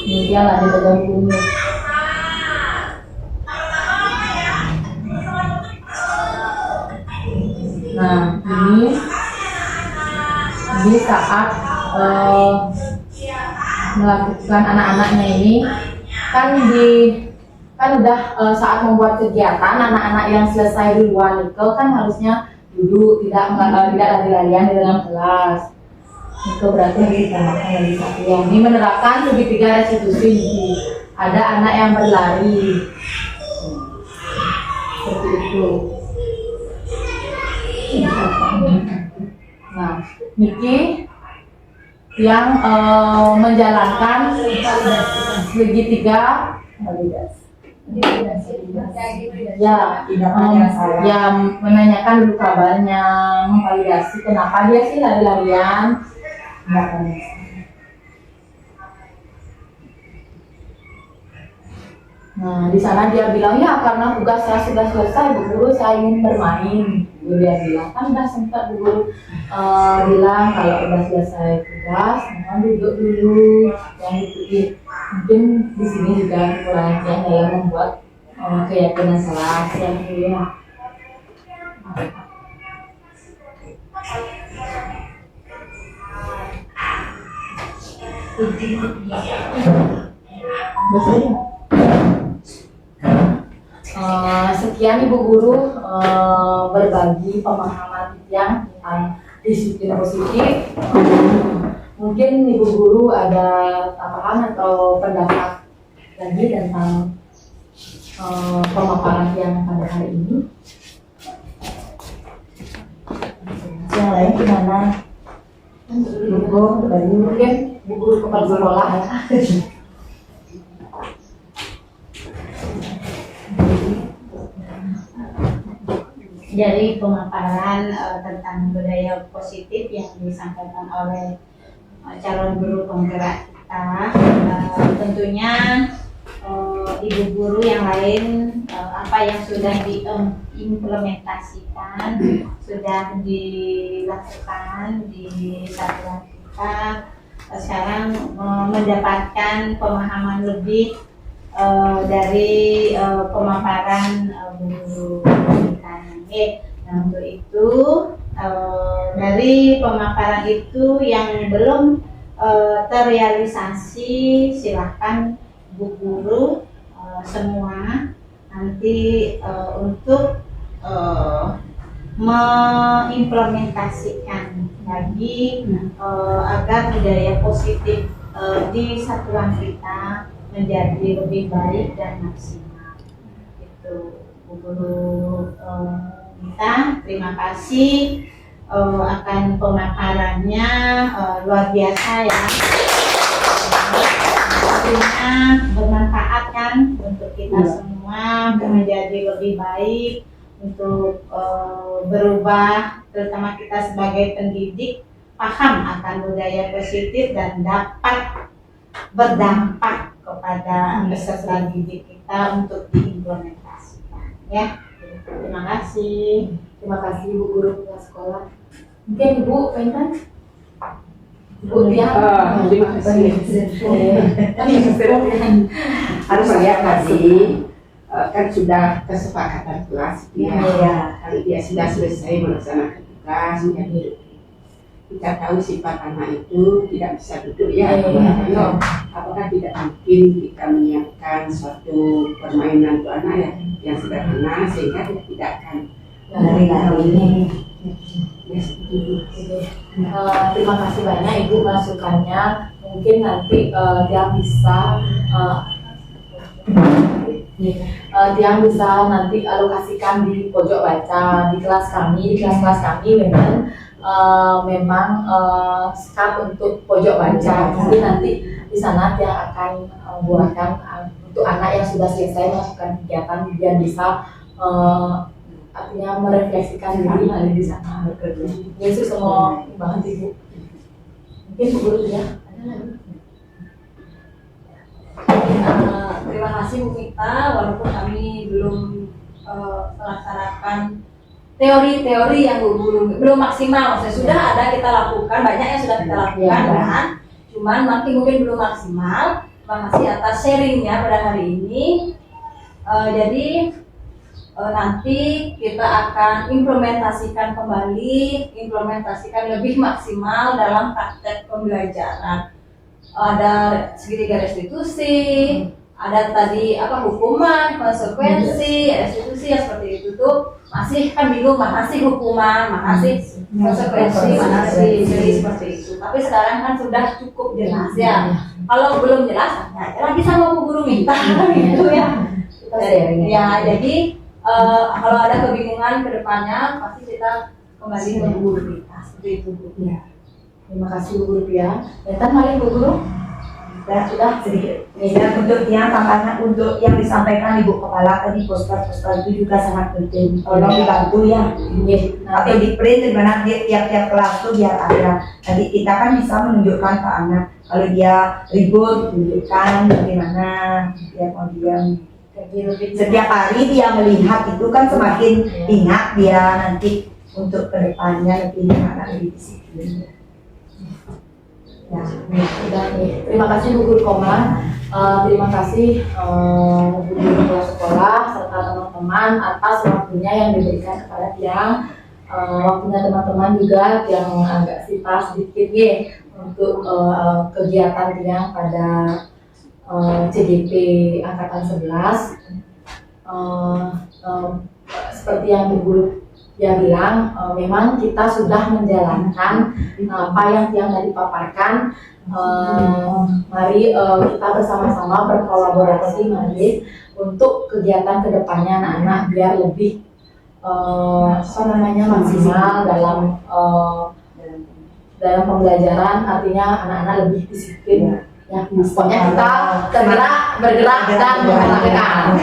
Kemudian lanjut ke bunyi. Nah, ini saat melakukan anak-anaknya ini kan udah saat membuat kegiatan anak-anak yang selesai duluan itu kan harusnya duduk, tidak lari-larian di dalam kelas. Itu berarti yang ditambahkan lagi satu yang ini menerapkan segitiga restitusi. Ada anak yang berlari seperti itu. Nah, Niki yang menjalankan segitiga yang menanyakan dulu kabarnya, memvalidasi kenapa dia sih lari-larian. Nah, di sana dia bilang ya karena tugas saya sudah selesai, Bu Guru, saya ingin bermain. Dia bilang kan udah sempat Bu Guru bilang kalau udah selesai tugas, duduk dulu, yang ikuti. Mungkin di sini juga kurangnya dalam membuat keyakinan salah yang ya. Sekian Ibu Guru berbagi pemahaman yang tentang disiplin positif. Mungkin Ibu Guru ada tambahan atau pendapat lagi tentang pemaparan yang pada hari ini. Yang lain gimana? Mungkin Bu Guru kepala sekolah ya. Dari pemaparan tentang budaya positif yang disampaikan oleh calon guru penggerak kita, tentunya ibu guru yang lain apa yang sudah diimplementasikan, sudah dilakukan di satuan kita, sekarang mendapatkan pemahaman lebih dari pemaparan guru kita. Nah, untuk itu dari pemaparan itu yang belum terrealisasi, silahkan Bu Guru semua nanti untuk mengimplementasikan lagi agar budaya positif di satuan kita menjadi lebih baik dan maksimal. Itu Bu Guru kita terima kasih akan pemaparannya, luar biasa ya. Tentunya bermanfaat kan untuk kita semua menjadi lebih baik, untuk berubah, terutama kita sebagai pendidik paham akan budaya positif dan dapat berdampak kepada peserta didik kita untuk diimplementasikan ya. Terima kasih. Terima kasih Bu Guru kepala sekolah. Mungkin Ibu Pentan? Bu Tia? Terima kasih. Harus saya kasih kan sudah kesepakatan kelas ya. Kalau dia sudah selesai melaksanakan tugas menjadi kita tahu sifat anak itu tidak bisa duduk ya. Apakah tidak mungkin kita menyiapkan suatu permainan untuk anak yang sederhana sehingga dia tidak akan lari-lari. Terima kasih banyak Ibu masukannya. Mungkin nanti dia bisa nanti alokasikan di pojok baca di kelas kami, memang skap untuk pojok baca. Mungkin nanti di sana dia akan buatkan untuk anak yang sudah selesai melakukan kegiatan, dia bisa artinya merefleksikan diri ada di sana bekerja. Yesus semua banget Ibu. Mungkin Bu Guru ya. Terima kasih Bu Mita, walaupun kami belum melaksanakan teori-teori yang Bu Guru belum maksimal, sudah ada kita lakukan, banyak yang sudah kita lakukan kan, cuman mungkin belum maksimal. Terima kasih atas sharingnya pada hari ini. Jadi nanti kita akan implementasikan lebih maksimal dalam praktek pembelajaran. Ada segitiga restitusi, ada tadi hukuman, konsekuensi, restitusi yang seperti itu tuh masih kan bingung mana sih hukuman, mana sih konsekuensi, mana sih jadi seperti itu. Tapi sekarang kan sudah cukup jelas ya. Kalau belum jelas, tanya lagi sama Bu Guru Mita gitu ya. Jadi kalau ada kebingungan ke depannya pasti kita kembali ke Bu Guru Mita seperti itu Bu. Terima kasih Bu Guru ya. Pentan paling Bu Guru. Sudah sedikit. Ya, untuk yang tantangan untuk yang disampaikan Ibu Kepala tadi poster-poster itu juga sangat penting. Tolong dibantu ya. Atau di print di mana tiap-tiap kelas itu biar ada. Jadi kita kan bisa menunjukkan ke anak kalau dia ribut, tunjukkan bagaimana dia mau diam. Setiap hari dia melihat itu kan semakin ingat dia nanti untuk kedepannya lebih lebih disiplin. Ya, sudah nih. Terima kasih Bu Guru Koma, terima kasih Bu Guru Kepala Sekolah serta teman-teman atas waktunya yang diberikan kepada Tiang. Waktunya teman-teman juga yang agak sita sedikit untuk kegiatan Tiang pada CGP Angkatan 11. Seperti yang Ibu Guru dia bilang, memang kita sudah menjalankan apa yang Tiang tadi paparkan. Mari kita bersama-sama berkolaborasi untuk kegiatan kedepannya anak-anak biar lebih maksimal dalam pembelajaran, artinya anak-anak lebih disiplin. Ya, pokoknya kita bergerak dan melakukan.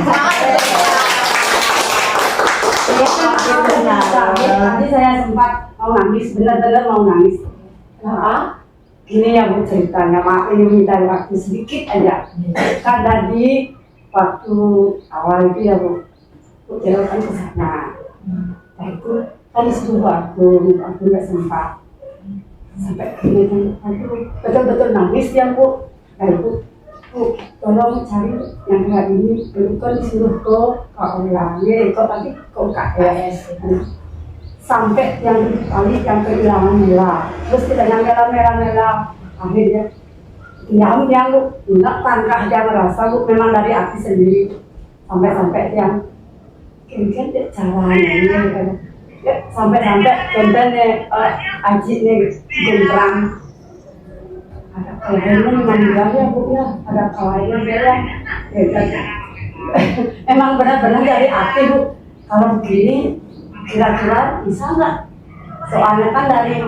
Tadi saya sempat mau nangis, benar-benar mau nangis. Kenapa? Gini ya Bu ceritanya, maaf ini minta waktu sedikit aja. Kan tadi waktu awal itu ya Bu jalan ke sana. Nah itu kan disuruh aku nggak sempat. Sampai gini kan, aku betul-betul nangis ya Bu. Nah itu, Bu tolong cari yang hari ini, dulu kan disuruh ke orang, ya kok tadi ke UKS. Sampai yang kali yang kehilangan merah, terus kita yang merah, akhirnya yang nggak tangkah dia merasa Bu memang dari hati sendiri, sampai yang kira-kira caranya sampai contohnya Aji nih gembrang, ada kayaknya meninggal ya Bu ya, ada kayaknya ya, emang benar-benar dari hati Bu. Kalau begini kira-kira bisa nggak? Soalnya kan dari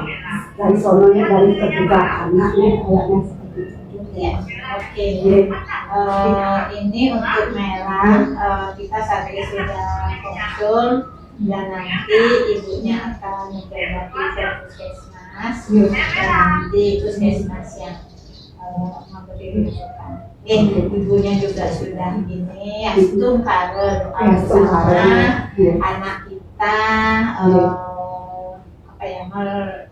sononya dari ketiga anaknya kayaknya seperti itu. Ya, oke. Ini untuk Merah, kita saat ini sudah konsul dan nanti ibunya akan menjadi ke puskesmas dan nanti puskesmas yang memberi rujukan. Ibunya juga sudah ini, Astung Karen, anak kita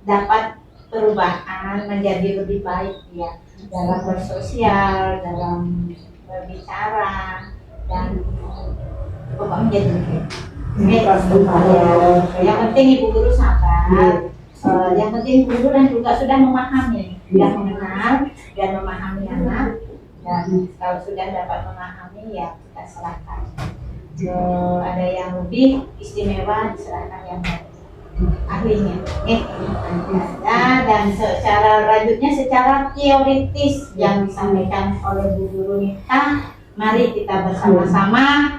dapat perubahan menjadi lebih baik ya dalam bersosial, dalam berbicara dan pokoknya jadi yang penting Ibu Guru sabar. Yang penting Ibu Guru dan juga sudah memahami, sudah mengenal dan memahami anak, dan kalau sudah dapat memahami ya kita serahkan. Ada yang lebih istimewa diserahkan yang ahlinya. Dan secara lanjutnya secara teoritis yang disampaikan oleh Bu Guru Nita, mari kita bersama-sama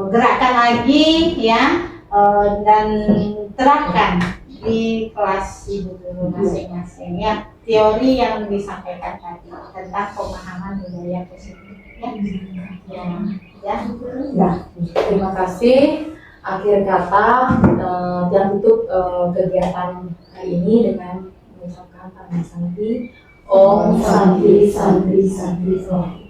gerakan lagi ya, dan terapkan di kelas Ibu Guru masing-masing ya teori yang disampaikan tadi tentang pemahaman budaya positif ya. Terima kasih. Akhir kata dan tutup kegiatan hari ini dengan mengucapkan Om Santi, Om Santi, Santi, Santi, Santi.